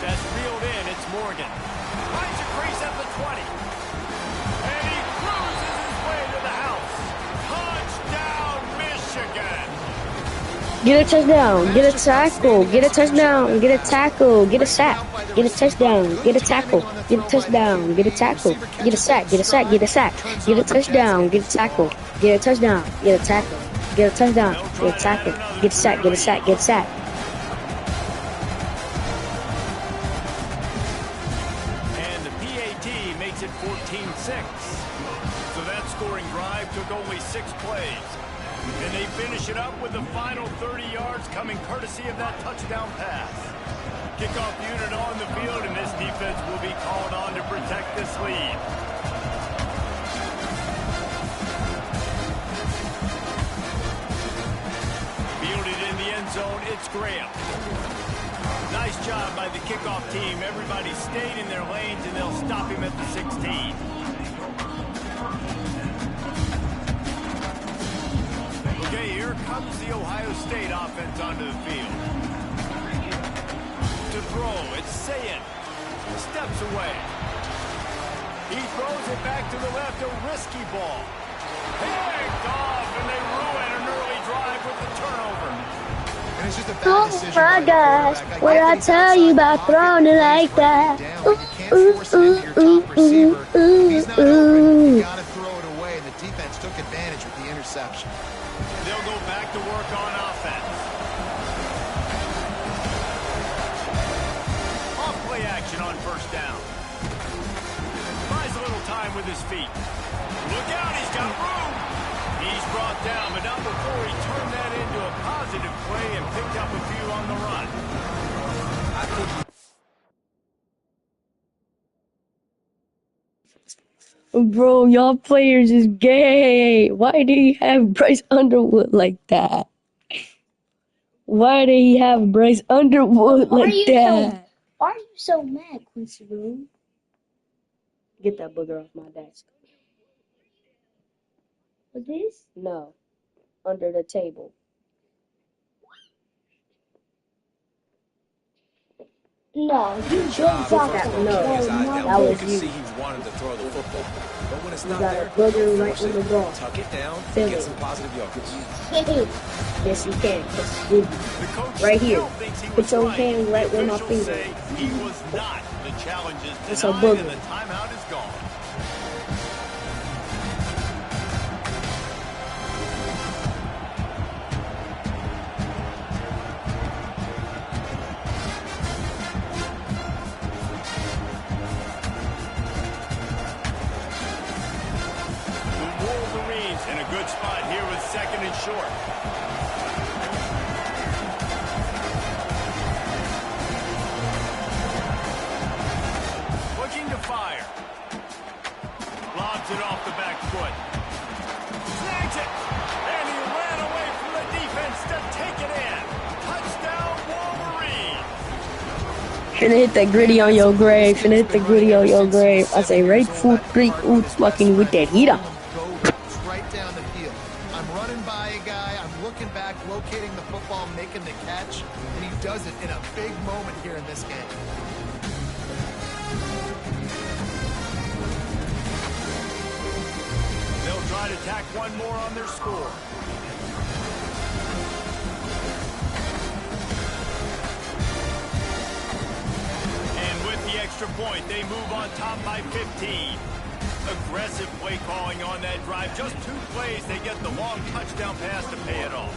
That's reeled in. It's Morgan. Finds a crease at the 20. And he cruises his way to the house. Touchdown, Michigan. Get a touchdown, get a tackle, get a touchdown, get a tackle, get a sack, get a touchdown, get a tackle, get a touchdown, get a tackle, get a sack, get a sack, get a sack, get a touchdown, get a tackle, get a touchdown, get a tackle, get a touchdown, get a tackle, get a sack, get a sack, get a sack. And the PAT makes it 14-6. So that scoring drive took only 6 plays. And they finish it up with the final 30 yards coming courtesy of that touchdown pass. Kickoff unit on the field, and this defense will be called on to protect this lead. Fielded in the end zone, it's Graham. Nice job by the kickoff team. Everybody stayed in their lanes, and they'll stop him at the 16. Okay, here comes the Ohio State offense onto the field. To throw, it's Sayin. Steps away. He throws it back to the left, a risky ball. Picked off, and they ruin an early drive with the turnover. And it's just a bad decision. Oh my gosh, what did I tell you about throwing it like that? You can't force it into your top receiver. If he's not open, you got to throw it away, and the defense took advantage with the interception. They'll go back to work on offense. Off play action on 1st down. Buys a little time with his feet. Look out, he's got room. He's brought down, but not before he turned that into a positive play and picked up a few on the run. I think Bro, y'all players is gay. Why do you have Bryce Underwood like that? Why do you have Bryce Underwood like that? Why are you so mad, Quincy Boone? Get that booger off my desk. What's this? No. Under the table. No, you just dropped that. No, that you was can you. see he wanted to throw the football. But when it's You not got there, a booger right force in it, the ball. tuck it down, Feel and get it. some positive yardage. Yes, you can. Yes, you The coach Right here. still thinks he Put was your right. hand right The where my officials finger say he was not. The challenge is It's a denied, booger. and the timeout is gone. The Wolverines in a good spot here with 2nd and short. Looking to fire. Lobs it off the back foot. Snags it. And he ran away from the defense to take it in. Touchdown, Wolverine. Finna hit that gritty on your grave. Finna hit the gritty on your grave. I say right foot, 3 oots, fucking with that heater. Goes right down the field. I'm running by a guy. I'm looking back, locating the football, making the catch, and he does it in a big moment here in this game. They'll try to tack one more on their score. extra point. They move on top by 15. Aggressive play calling on that drive. Just 2 plays, they get the long touchdown pass to pay it off.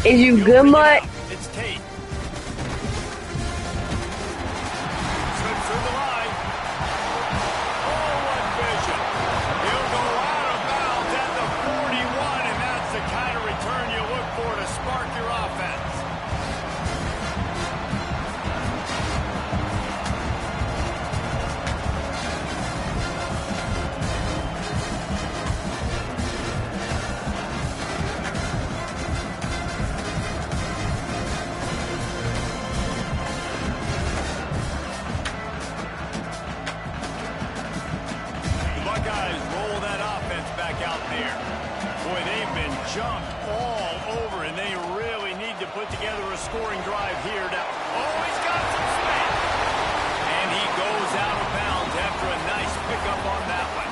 Is you good, Mutt? It's Tate. Slips through the line. Oh, what vision. He'll go out of bounds at the 41, and that's the kind of return you look for to spark your offense. Jumped all over, and they really need to put together a scoring drive here. Oh, he's got some space. And he goes out of bounds after a nice pickup on that one.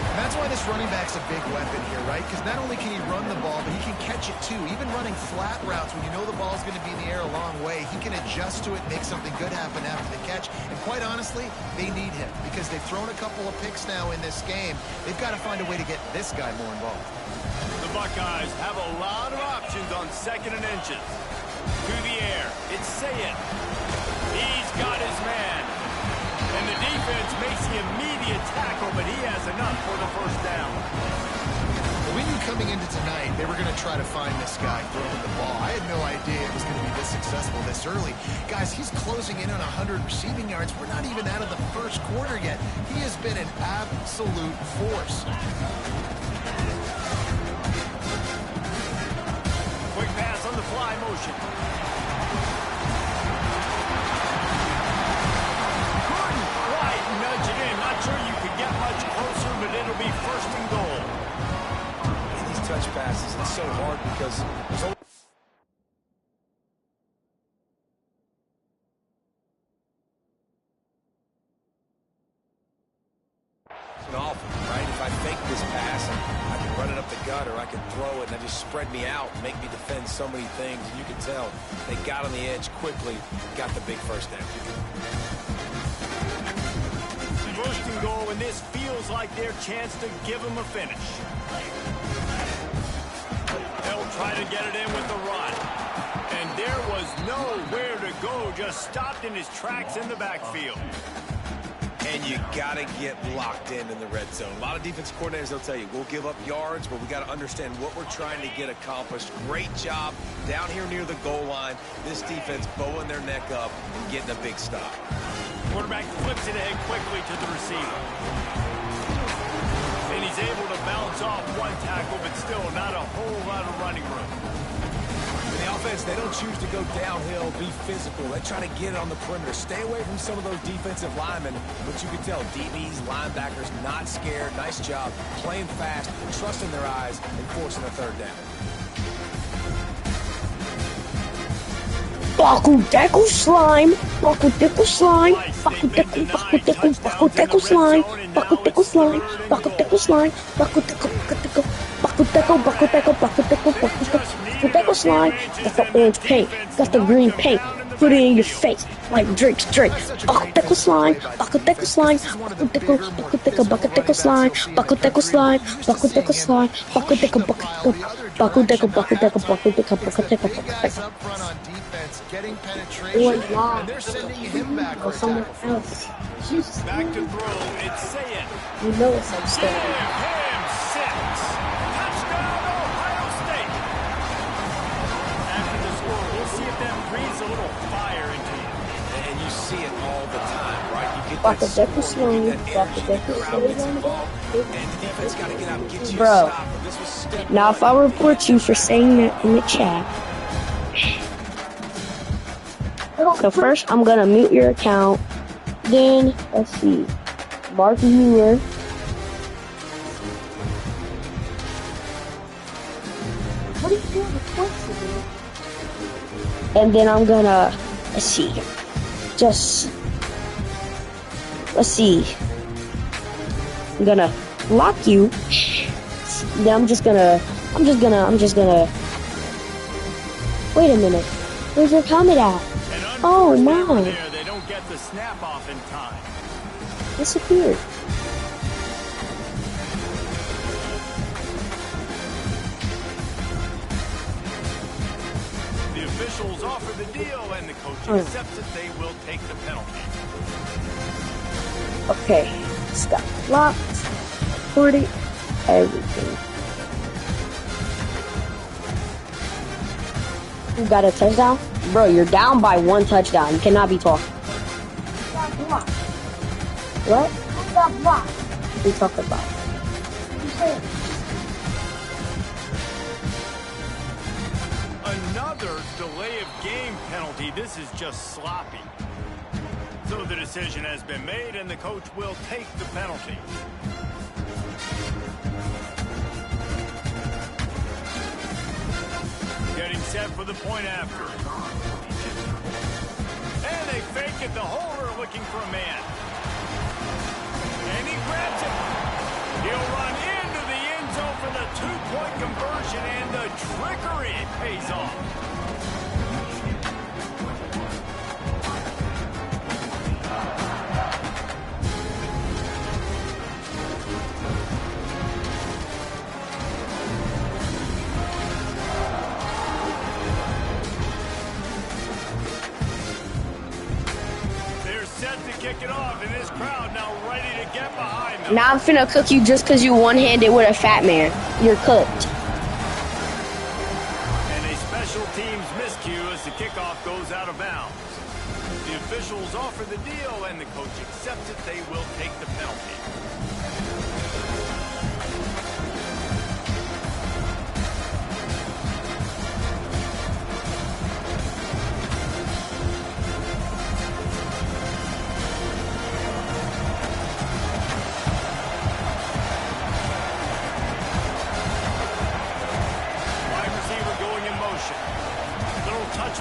And that's why this running back's a big weapon here, right? Because not only can he run the ball, but he can catch it too. Even running flat routes when you know the ball's going to be in the air a long way, he can adjust to it, make something good happen after the catch. And quite honestly, they need him because they've thrown a couple of picks now in this game. They've got to find a way to get this guy more involved. The Buckeyes have a lot of options on 2nd and inches. To the air, it's Sayet. He's got his man. And the defense makes the immediate tackle, but he has enough for the first down. We knew coming into tonight they were going to try to find this guy throwing the ball. I had no idea it was going to be this successful this early. Guys, he's closing in on 100 receiving yards. We're not even out of the first quarter yet. He has been an absolute force. Quick pass on the fly motion. Couldn't quite nudge it in. Not sure you could get much closer, but it'll be 1st and goal. And these touch passes, it's so hard because there's only awful, right? If I fake this pass, I can run it up the gut, or I can throw it, and that just spread me out and make me defend so many things. And you can tell they got on the edge quickly, got the big first down. 1st and goal, and this feels like their chance to give them a finish. They'll try to get it in with the run. And there was nowhere to go, just stopped in his tracks in the backfield. And you got to get locked in the red zone. A lot of defense coordinators, they'll tell you, we'll give up yards, but we got to understand what we're trying to get accomplished. Great job down here near the goal line. This defense bowing their neck up and getting a big stop. Quarterback flips it ahead quickly to the receiver. And he's able to bounce off one tackle, but still not a whole lot of running room. And the offense, they don't choose to go downhill, be physical. They try to get it on the perimeter. Stay away from some of those defensive linemen, but you can tell DBs, linebackers, not scared. Nice job playing fast, trusting their eyes, and forcing a 3rd down. Buckle deckle slime, buckle deckle slime, buckle deckle, buckle deckle, buckle deckle slime, buckle deckle slime, buckle deckle slime, buckle deckle, buckle deckle, buckle deckle, buckle deckle, buckle deckle slime. Got the orange paint, got the green paint. Put it in your face like Drake's Drake. Buckle deckle slime, buckle deckle slime, buckle deckle, buckle deckle, buckle deckle slime, buckle deckle slime, buckle deckle slime, buckle deckle, buckle deckle, buckle deckle, buckle deckle, buckle deckle, buckle deckle. Getting penetration, and they're sending him back or someone else. Jesus. Back to throw, it's Sayet. You know it's Give outstanding. him 6. Touchdown, Ohio State. After the score, we'll see if that breathes a little fire into you. And you see it all the time, right? You get Buckle that deckle score, you get slime, that buckle energy, the deckle crowd gets slime. involved, and the defense got to get out and get you Bro. a stop. But this was step Now, if I report you for saying that in the chat, so first I'm gonna mute your account. Then let's see, Mark Mueller. What are you doing with Quincy, dude? And then I'm gonna let's see, just Let's see. I'm gonna block you. Then I'm just gonna. Wait a minute. Where's your helmet at? Oh my! They don't get the snap off in time. Disappeared. The officials offer the deal, and the coach accepts that they will take the penalty. Okay, stop. Locked. Recording. Everything. You got a touchdown? Bro, you're down by 1 touchdown. You cannot be talking. What? What are you talking about? Another delay of game penalty. This is just sloppy. So the decision has been made, and the coach will take the penalty. Getting set for the point after. And they fake it. The holder looking for a man. And he grabs it. He'll run into the end zone for the 2-point conversion, and the trickery pays off. Kick it off, and this crowd now ready to get behind them. Now I'm finna cook you just because you one-handed with a fat man. You're cooked. And a special teams miscue as the kickoff goes out of bounds. The officials offer the deal, and the coach accepts it. They will take the penalty.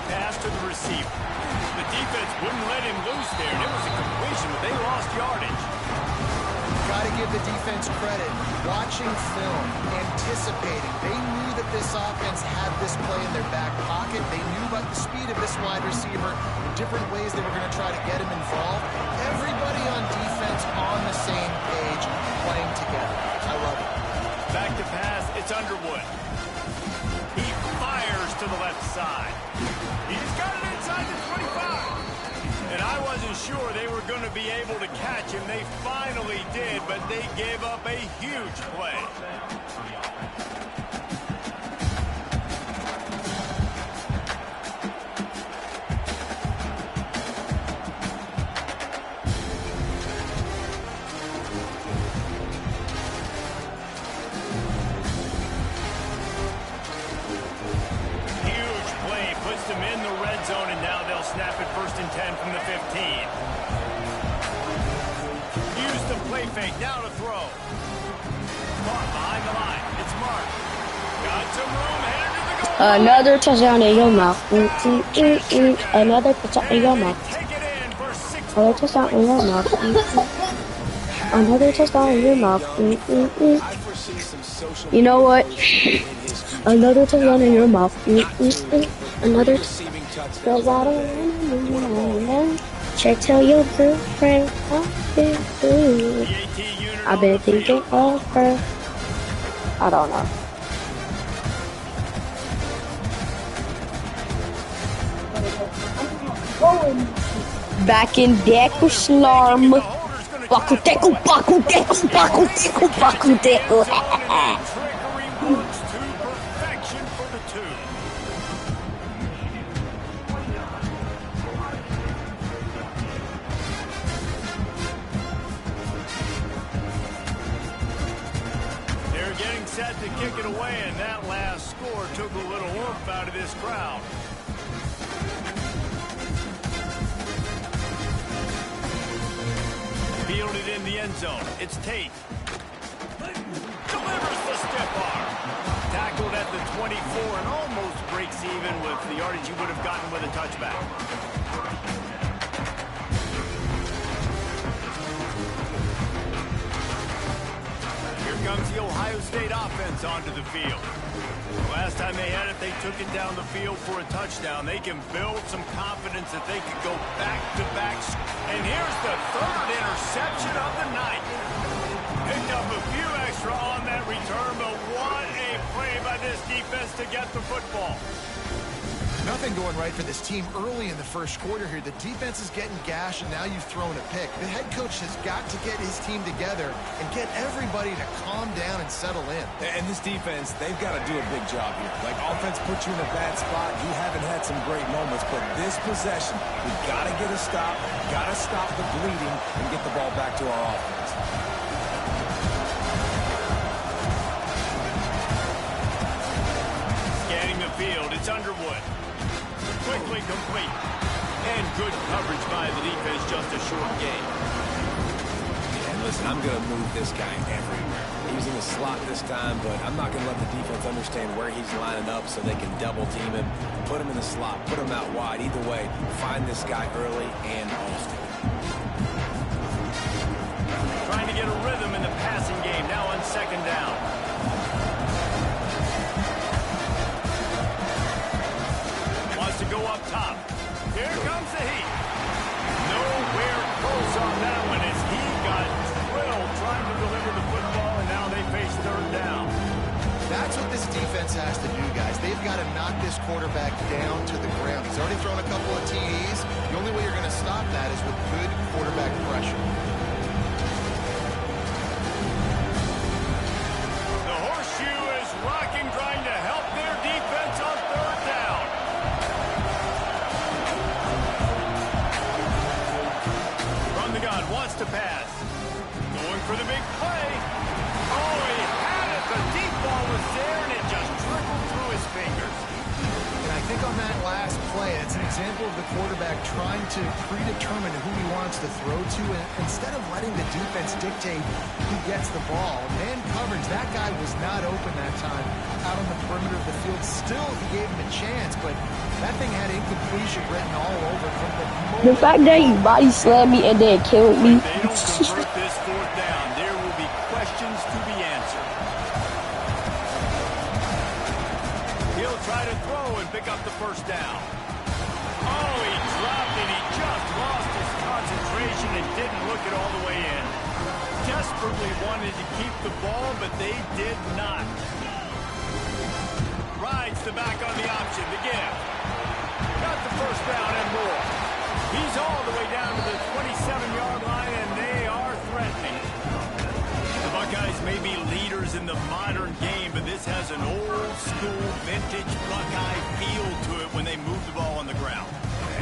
Pass to the receiver. The defense wouldn't let him loose there, and it was a completion, but they lost yardage. Got to give the defense credit. Watching film, anticipating. They knew that this offense had this play in their back pocket. They knew about the speed of this wide receiver, the different ways they were going to try to get him involved. Everybody on defense on the same page, playing together. I love it. Back to pass, it's Underwood. He fires to the left side. He's got it inside the 25. And I wasn't sure they were going to be able to catch him. They finally did, but they gave up a huge play. Them in the red zone, and now they'll snap it 1st and 10 from the 15. Use the play fake, now to throw. Caught behind the line, it's Mark. Got some room, headed to the goal. Another touchdown in your mouth. Another touchdown in your mouth. Another touchdown in your mouth. Another touchdown in your mouth. You know what? Another touchdown in your mouth. Another touchdown. Check, tell your girlfriend I've been thinking of her. I don't know. Back in Deku Slarm. Baku Deku, Baku Deku, Baku Deku, Baku Deku. Set to kick it away, and that last score took a little oomph out of this crowd. Fielded in the end zone. It's Tate. Delivers the stiff arm. Tackled at the 24 and almost breaks even with the yardage he would have gotten with a touchback. the Ohio State offense onto the field. Last time they had it, they took it down the field for a touchdown. They can build some confidence that they could go back-to-back. And here's the third interception of the night. Picked up a few extra on that return, but what a play by this defense to get the football. Nothing going right for this team early in the first quarter here. The defense is getting gashed, and now you've thrown a pick. The head coach has got to get his team together and get everybody to calm down and settle in. And this defense, they've got to do a big job here. Like, offense puts you in a bad spot. You haven't had some great moments, but this possession, we've got to get a stop, got to stop the bleeding, and get the ball back to our offense. Scanning the field, it's Underwood. Quickly complete. And good coverage by the defense, just a short gain. And listen, I'm going to move this guy everywhere. He's in the slot this time, but I'm not going to let the defense understand where he's lining up so they can double team him, put him in the slot, put him out wide. Either way, find this guy early and often. Trying to get a rhythm in the passing game, now on second down. To go up top. Here comes the heat. Nowhere close on that one as he got drilled trying to deliver the football, and now they face third down. That's what this defense has to do, guys. They've got to knock this quarterback down to the ground. He's already thrown a couple of TDs. The only way you're going to stop that is with good quarterback pressure. The horseshoe is rocking, trying to help their defense on third down. Wants to pass. Going for the big play. Oh, he had it. The deep ball was there, and it just trickled through his fingers. And I think on that last play, it's an example of the quarterback trying to predetermine who he wants to throw to, and instead of letting the defense dictate who gets the ball. Man coverage, that guy was not open that time out on the perimeter of the field. Still, he gave him a chance, but that thing had incompletion written all over from the moment. The fact that he body slammed me and then killed me. If they don't convert this fourth down, there will be questions to be answered. He'll try to throw and pick up the first down. Oh, he dropped it. He just lost his concentration and didn't look it all the way in. Desperately wanted to keep the ball, but they did not. Rides the back on the option to give. Got the first down and more. He's all the way down to the 27-yard line, and they are threatening. The Buckeyes may be leaders in the modern game, but this has an old-school, vintage Buckeye feel to it when they move the ball on the ground.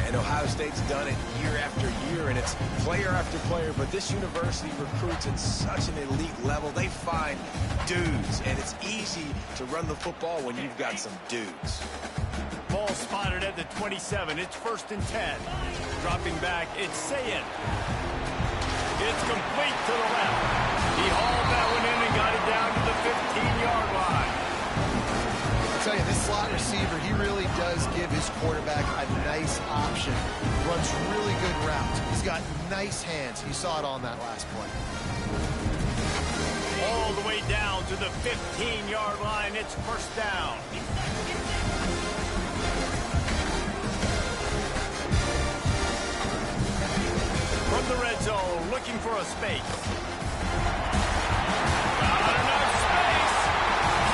And Ohio State's done it year after year, and it's player after player, but this university recruits at such an elite level. They find dudes, and it's easy to run the football when you've got some dudes. Ball spotted at the 27. It's 1st and 10. Dropping back, it's Sayin. It's complete to the left. He hauled that one in and got it down to the 15-yard line. I'll tell you, this slot receiver, he really does give his quarterback a nice option. Runs really good routes. He's got nice hands. You saw it on that last play. All the way down to the 15-yard line. It's 1st down. From the red zone, looking for a space. Not enough space.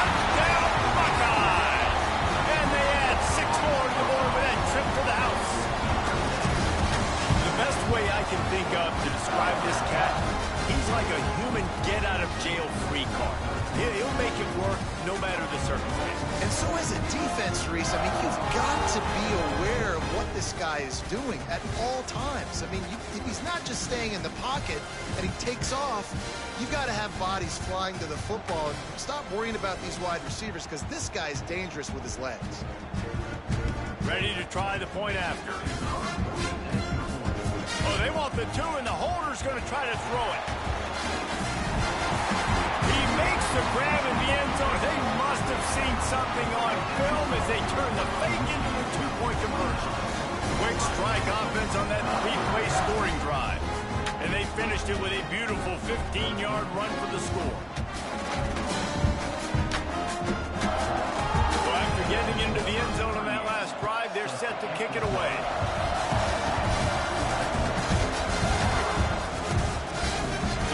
Touchdown, Buckeyes. And they add 6 more to the board with that trip to the house. The best way I can think of to describe this cat, he's like a human get-out-of-jail-free card. He'll make it work no matter the circumstance. And so as a defense, Reese, I mean, you've got to be aware of what this guy is doing at all times. I mean, if he's not just staying in the pocket and he takes off, you've got to have bodies flying to the football and stop worrying about these wide receivers because this guy's dangerous with his legs. Ready to try the point after. Oh, they want the 2, and the holder's going to try to throw it. He makes the grab in the end zone. They must have seen something on film as they turn the fake into a 2-point conversion. Quick strike offense on that 3-play scoring drive. And they finished it with a beautiful 15-yard run for the score. into the end zone on that last drive. They're set to kick it away.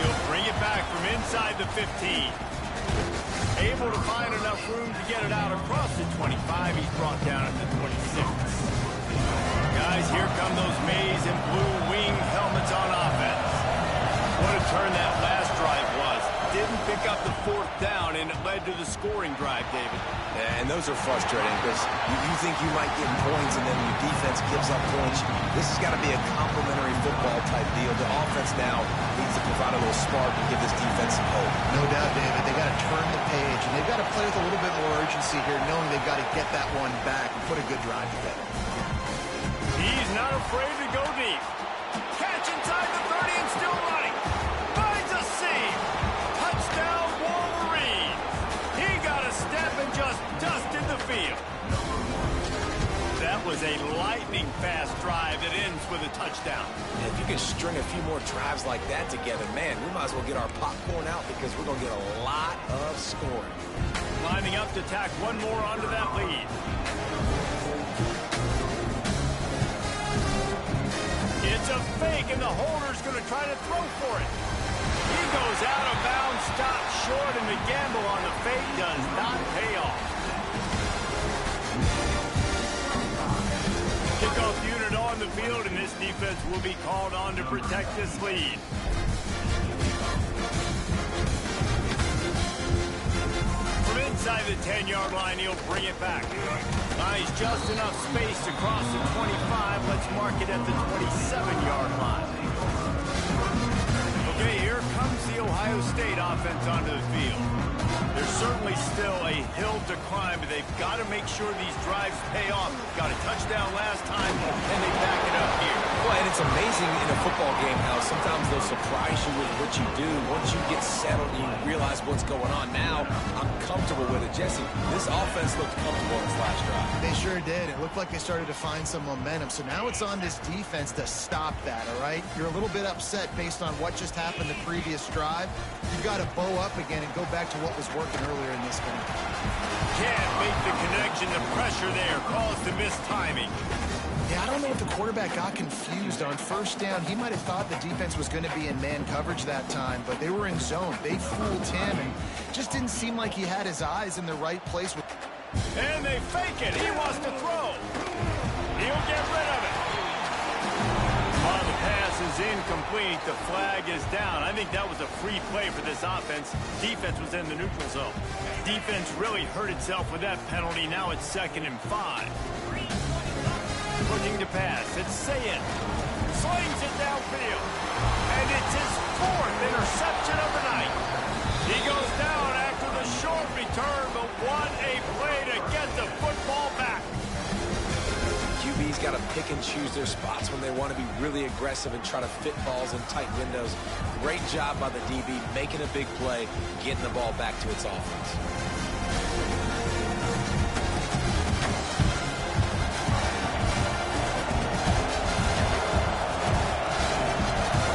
He'll bring it back from inside the 15. Able to find enough room to get it out across the 25. He's brought down at the 26. Guys, here come those maize and blue wing helmets on offense. What a turn that last drive was. Didn't pick up the 4th down, and it led to the scoring drive, David. Yeah, and those are frustrating because you think you might get points and then your defense gives up points. This has got to be a complimentary football type deal. The offense now needs to provide a little spark and give this defense some hope. No doubt, David. They got to turn the page, and they've got to play with a little bit more urgency here, knowing they've got to get that one back and put a good drive together. He's not afraid to go deep. Catch inside the 30 and still running. Finds a seam. Touchdown, Wolverine. He got a step and just dusted the field. That was a lightning-fast drive that ends with a touchdown. And if you can string a few more drives like that together, man, we might as well get our popcorn out because we're going to get a lot of scoring. Lining up to tack one more onto that lead. It's a fake, and the holder's going to try to throw for it. He goes out of bounds, stopped short, and the gamble on the fake does not pay off. Kickoff unit on the field, and this defense will be called on to protect this lead. From inside the 10-yard line, he'll bring it back. Nice, just enough space to cross the 25. Let's mark it at the 27-yard line. Okay, here comes the Ohio State offense onto the field. There's certainly still a hill to climb, but they've got to make sure these drives pay off. Got a touchdown last time, and they back it up here. Well, and it's amazing in a football game how sometimes they'll surprise you with what you do. Once you get settled and you realize what's going on, now I'm comfortable with it. Jesse, this offense looked comfortable in this last drive. They sure did. It looked like they started to find some momentum. So now it's on this defense to stop that, all right? You're a little bit upset based on what just happened the previous drive. You've got to bow up again and go back to what was working earlier in this game. Can't make the connection. The pressure there caused the missed timing. Yeah, I don't know if the quarterback got confused on first down. He might have thought the defense was going to be in man coverage that time, but they were in zone. They fooled him, and just didn't seem like he had his eyes in the right place. And they fake it. He wants to throw. He'll get rid of it. While the pass is incomplete, the flag is down. I think that was a free play for this offense. Defense was in the neutral zone. Defense really hurt itself with that penalty. Now it's 2nd and 5. Looking to pass. It's Sayin. Slings it downfield. And it's his 4th interception of the night. He goes down after the short return, but what a play to get the football back. QB's got to pick and choose their spots when they want to be really aggressive and try to fit balls in tight windows. Great job by the DB making a big play, getting the ball back to its offense.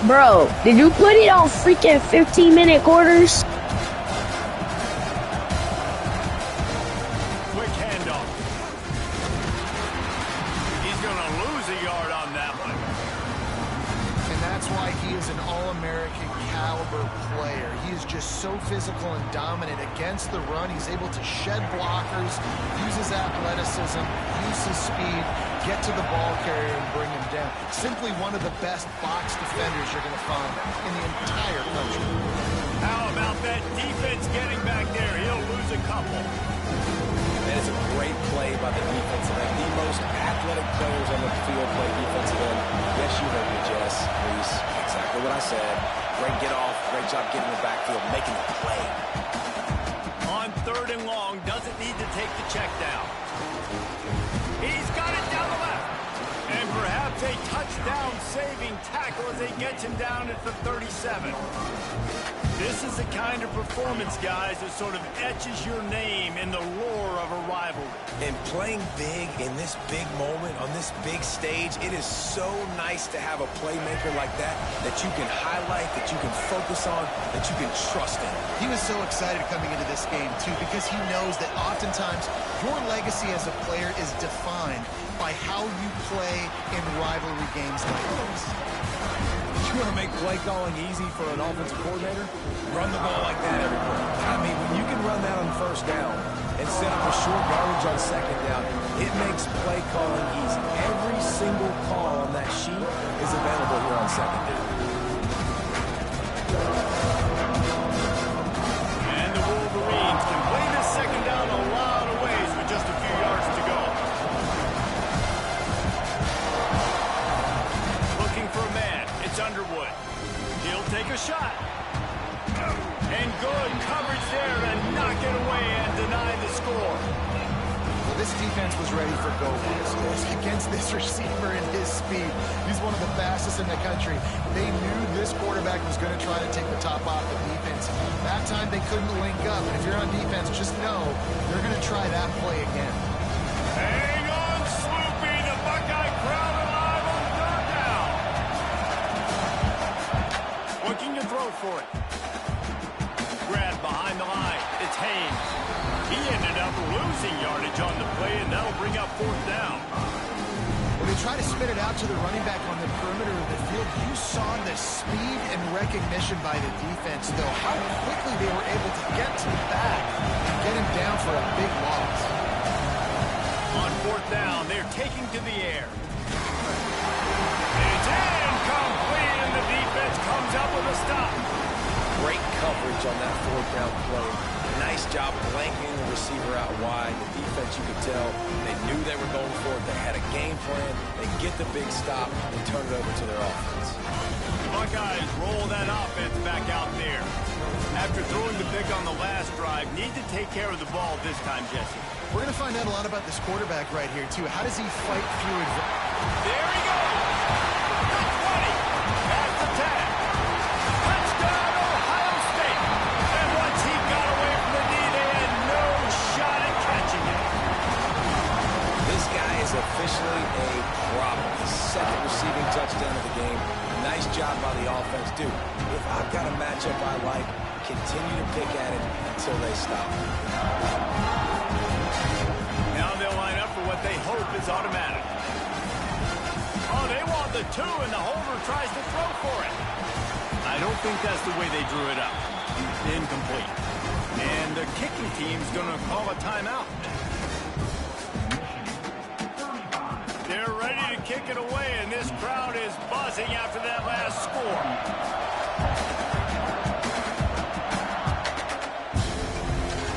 Bro, did you put it on freaking 15-minute quarters? Quick handoff. He's going to lose a yard on that one. And that's why he is an All-American caliber player. He is just so physical and dominant against the run. He's able to shed blockers, use his athleticism, use his speed, get to the ball carrier and bring him down. Simply one of the best box defenders you're going to find in the entire country. How about that defense getting back there? He'll lose a couple. That is a great play by the defensive end. The most athletic players on the field play defensive end. Yes, you heard me, Jess, Reese. Exactly what I said. Great get off. Great job getting in the backfield, making the play. On 3rd and long, doesn't need to take the check down. He's got it down the left. And perhaps a touchdown. down-saving tackle as they get him down at the 37. This is the kind of performance, guys, that sort of etches your name in the lore of a rivalry. And playing big in this big moment, on this big stage, it is so nice to have a playmaker like that you can highlight, that you can focus on, that you can trust in. He was so excited coming into this game, too, because he knows that oftentimes your legacy as a player is defined by how you play in rivalry games like this. You want to make play calling easy for an offensive coordinator? Run the ball like that every play. I mean, when you can run that on first down and set up a short yardage on second down, it makes play calling easy. Every single call on that sheet is available here on second down. And the Wolverines can play this second down a lot of ways with just a few yards to go. Looking for a man. It's Underwood. He'll take a shot. And good coverage there to knock it away and deny the score. Well, this defense was ready for go-goes against this receiver and his speed. He's one of the fastest in the country. They knew this quarterback was going to try to take the top off the defense. That time they couldn't link up. And if you're on defense, just know they're going to try that play again. Hang on, Sloopy. The Buckeye crowd alive on third down. Looking to throw for it. Grab behind the line. It's Haynes. He ended up losing yardage on the play, and that'll bring up fourth down. When they try to spin it out to the running back on the perimeter of the field, you saw the speed and recognition by the defense, though, how quickly they were able to get to the back and get him down for a big loss. On fourth down, they're taking to the air. It's incomplete, and the defense comes up with a stop. Great coverage on that fourth down play. Nice job blanking the receiver out wide. The defense, you could tell, they knew they were going for it. They had a game plan. They get the big stop and turn it over to their offense. Buckeyes roll that offense back out there. After throwing the pick on the last drive, need to take care of the ball this time, Jesse. We're going to find out a lot about this quarterback right here, too. How does he fight through adversity? There he goes! The 20! Past the 10! Touchdown, Ohio State! And once he got away from the knee, they had no shot at catching him. This guy is officially a problem. His second receiving touchdown of the game. Nice job by the offense. Dude, if I've got a matchup I like, continue to pick at it until they stop. Now they'll line up for what they hope is automatic. Oh, they want the 2, and the holder tries to throw for it. I don't think that's the way they drew it up. Incomplete. And the kicking team's going to call a timeout. They're ready to kick it away, and this crowd is buzzing after that last score.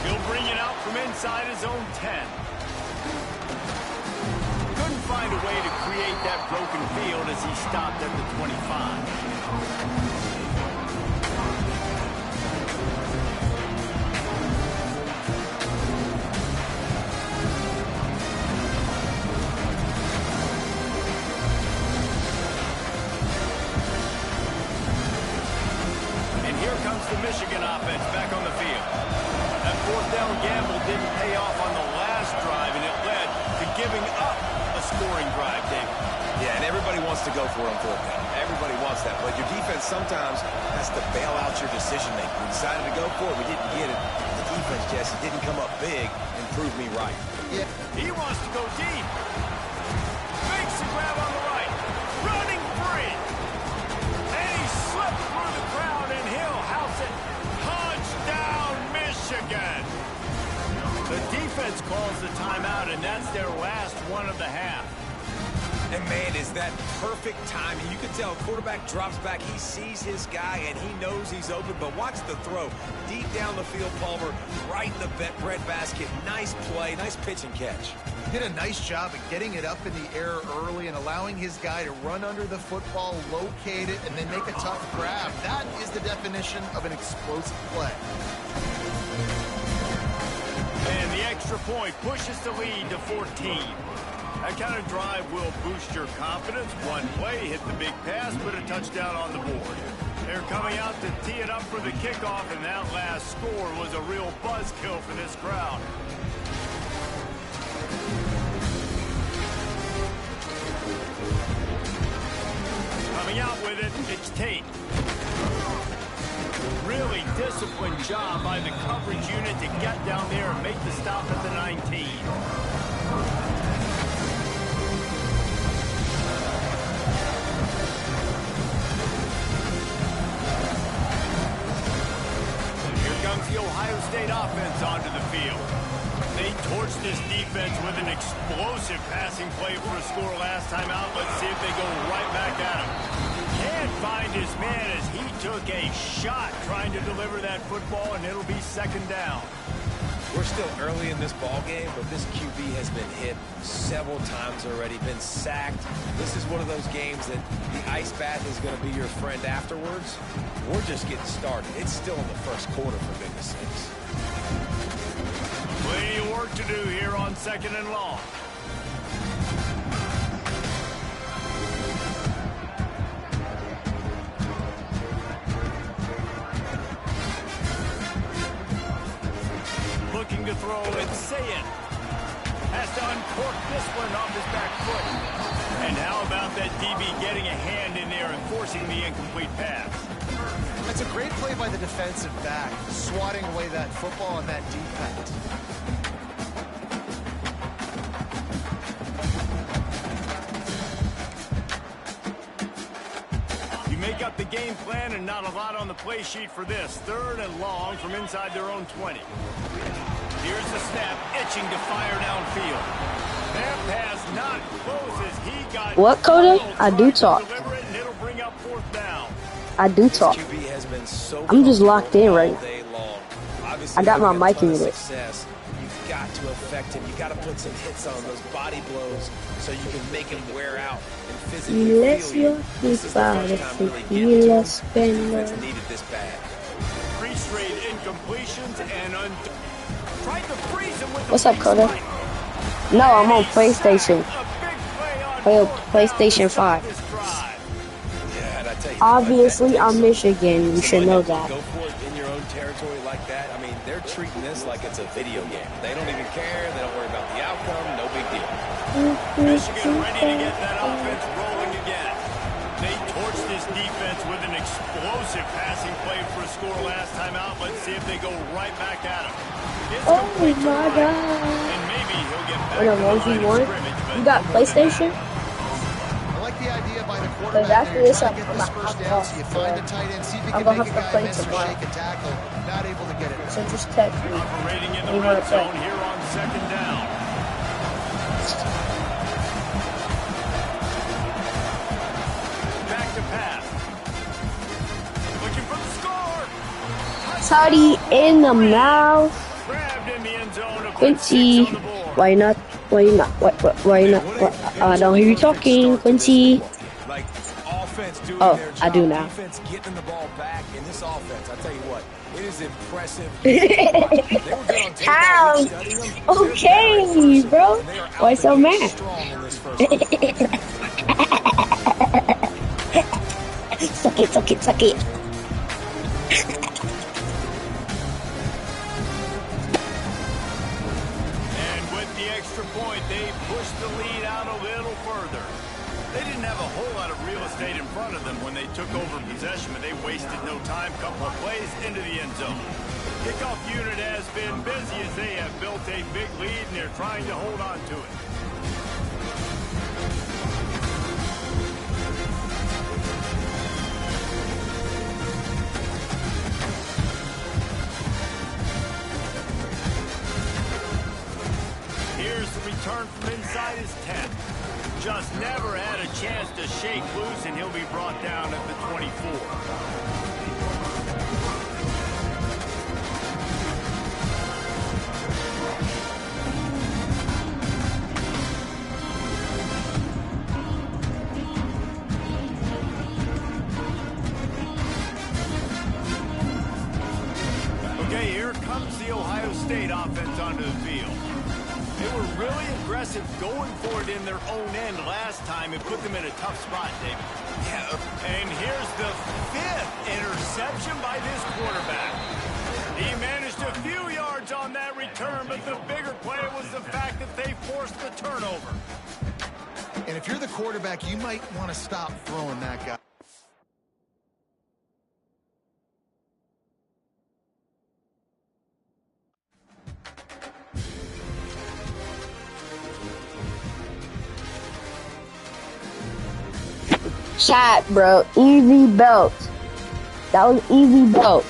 He'll bring it out from inside his own 10. Couldn't find a way to create that broken field as he stopped at the 25. The Michigan offense back on the field. That fourth down gamble didn't pay off on the last drive, and it led to giving up a scoring drive, David. Yeah, and everybody wants to go for it on fourth down. Everybody wants that, but your defense sometimes has to bail out your decision-making. We decided to go for it. We didn't get it. The defense, Jesse, didn't come up big and prove me right. Yeah. He wants to go deep. Makes the grab on the right. Running free. And he slipped through the crowd, and he'll house it. Touchdown, Michigan. The defense calls the timeout, and that's their last one of the half. And, man, is that perfect timing. You can tell quarterback drops back. He sees his guy, and he knows he's open. But watch the throw. Deep down the field, Palmer, right in the breadbasket. Nice play, nice pitch and catch. Did a nice job of getting it up in the air early and allowing his guy to run under the football, locate it, and then make a tough grab. That is the definition of an explosive play. And the extra point pushes the lead to 14. That kind of drive will boost your confidence. One play, hit the big pass, put a touchdown on the board. They're coming out to tee it up for the kickoff, and that last score was a real buzzkill for this crowd. Coming out with it, it's Tate. Really disciplined job by the coverage unit to get down there and make the stop at the 19. The Ohio State offense onto the field. They torched this defense with an explosive passing play for a score last time out. Let's see if they go right back at him. Can't find his man as he took a shot trying to deliver that football, and it'll be second down. We're still early in this ball game, but this QB has been hit several times already, been sacked. This is one of those games that the ice bath is going to be your friend afterwards. We're just getting started. It's still in the first quarter, for goodness sakes. Plenty of work to do here on second and long. Looking to throw, it's Saying. Has to uncork this one off his back foot. And how about that DB getting a hand in there and forcing the incomplete pass? That's a great play by the defensive back, swatting away that football on that deep pass. You make up the game plan and not a lot on the play sheet for this. Third and long from inside their own 20. Here's the snap, itching to fire downfield. That pass not close as he got... What, Coda? I do talk. And it'll bring up fourth down. I do talk. QB has been so I'm just locked in right now. I got my mic muted. You've got to affect him. You got to put some hits on those body blows so you can make him wear out and physically feel you. This is the first time really getting to him. Defense needed this bad. 3 straight incompletions and tried to freeze him with What's up, Coda? No, I'm on PlayStation. PlayStation 5. Obviously, I'm Michigan. You should know that. Go for it in your own territory like that. I mean, they're treating this like it's a video game. They don't even care. They don't worry about the outcome. No big deal. Michigan ready to get that offense rolling again. They torched this defense with an explosive passing play for a score last time out. Let's see if they go right back at him. Oh my God! And maybe he'll get back to the line of scrimmage. You got PlayStation? I like the idea by the Because quarterback after there, this, trying I'm to get this first down, so you find the tight end, see if you I'm can gonna make a have to guy play miss or tomorrow. shake a tackle, not able to get it. So just text me. Operating in the You wanna red play? zone here on second down. Back to pass. Looking for the score. Toddy in the mouth. Grabbed in the end zone. Quincy, why not? Why not? Why not? I don't hear you talking, Quincy. Like offense doing Oh, their job, I do now. defense getting the ball back in this offense. I tell you what, it is impressive. How? Okay, bro. Why so mad? Suck it, suck it, suck it. They pushed the lead out a little further. They didn't have a whole lot of real estate in front of them when they took over possession, but they wasted no time. Couple of plays into the end zone. Kickoff unit has been busy as they have built a big lead, and they're trying to hold on to it. Return from inside his 10. Just never had a chance to shake loose, and he'll be brought down at the 24. Okay, here comes the Ohio State offense onto the field. They were really aggressive going for it in their own end last time and put them in a tough spot, David. Yeah. And here's the 5th interception by this quarterback. He managed a few yards on that return, but the bigger play was the fact that they forced the turnover. And if you're the quarterback, you might want to stop throwing that guy. Chat, bro. Easy belt. That was easy belt.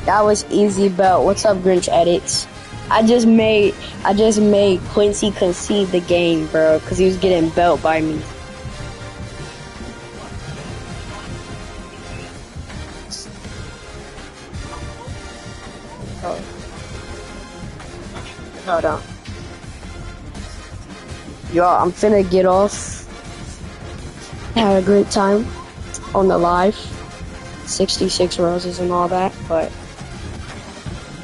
That was easy belt. What's up, Grinch Edits? I just made Quincy concede the game, bro, because he was getting belt by me. Oh. Hold on. Yo, I'm finna get off. Had a great time on the live. 66 roses and all that, but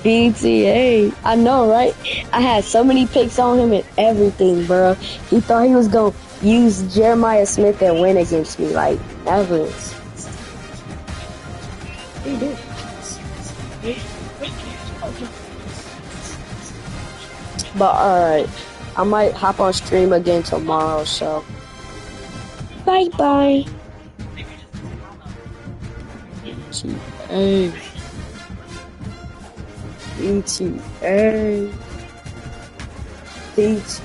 BTA, I know, right? I had so many picks on him and everything, bro. He thought he was gonna use Jeremiah Smith and win against me, like, evidence. He did. But alright, I might hop on stream again tomorrow, so bye-bye. BTA. BTA. BTA.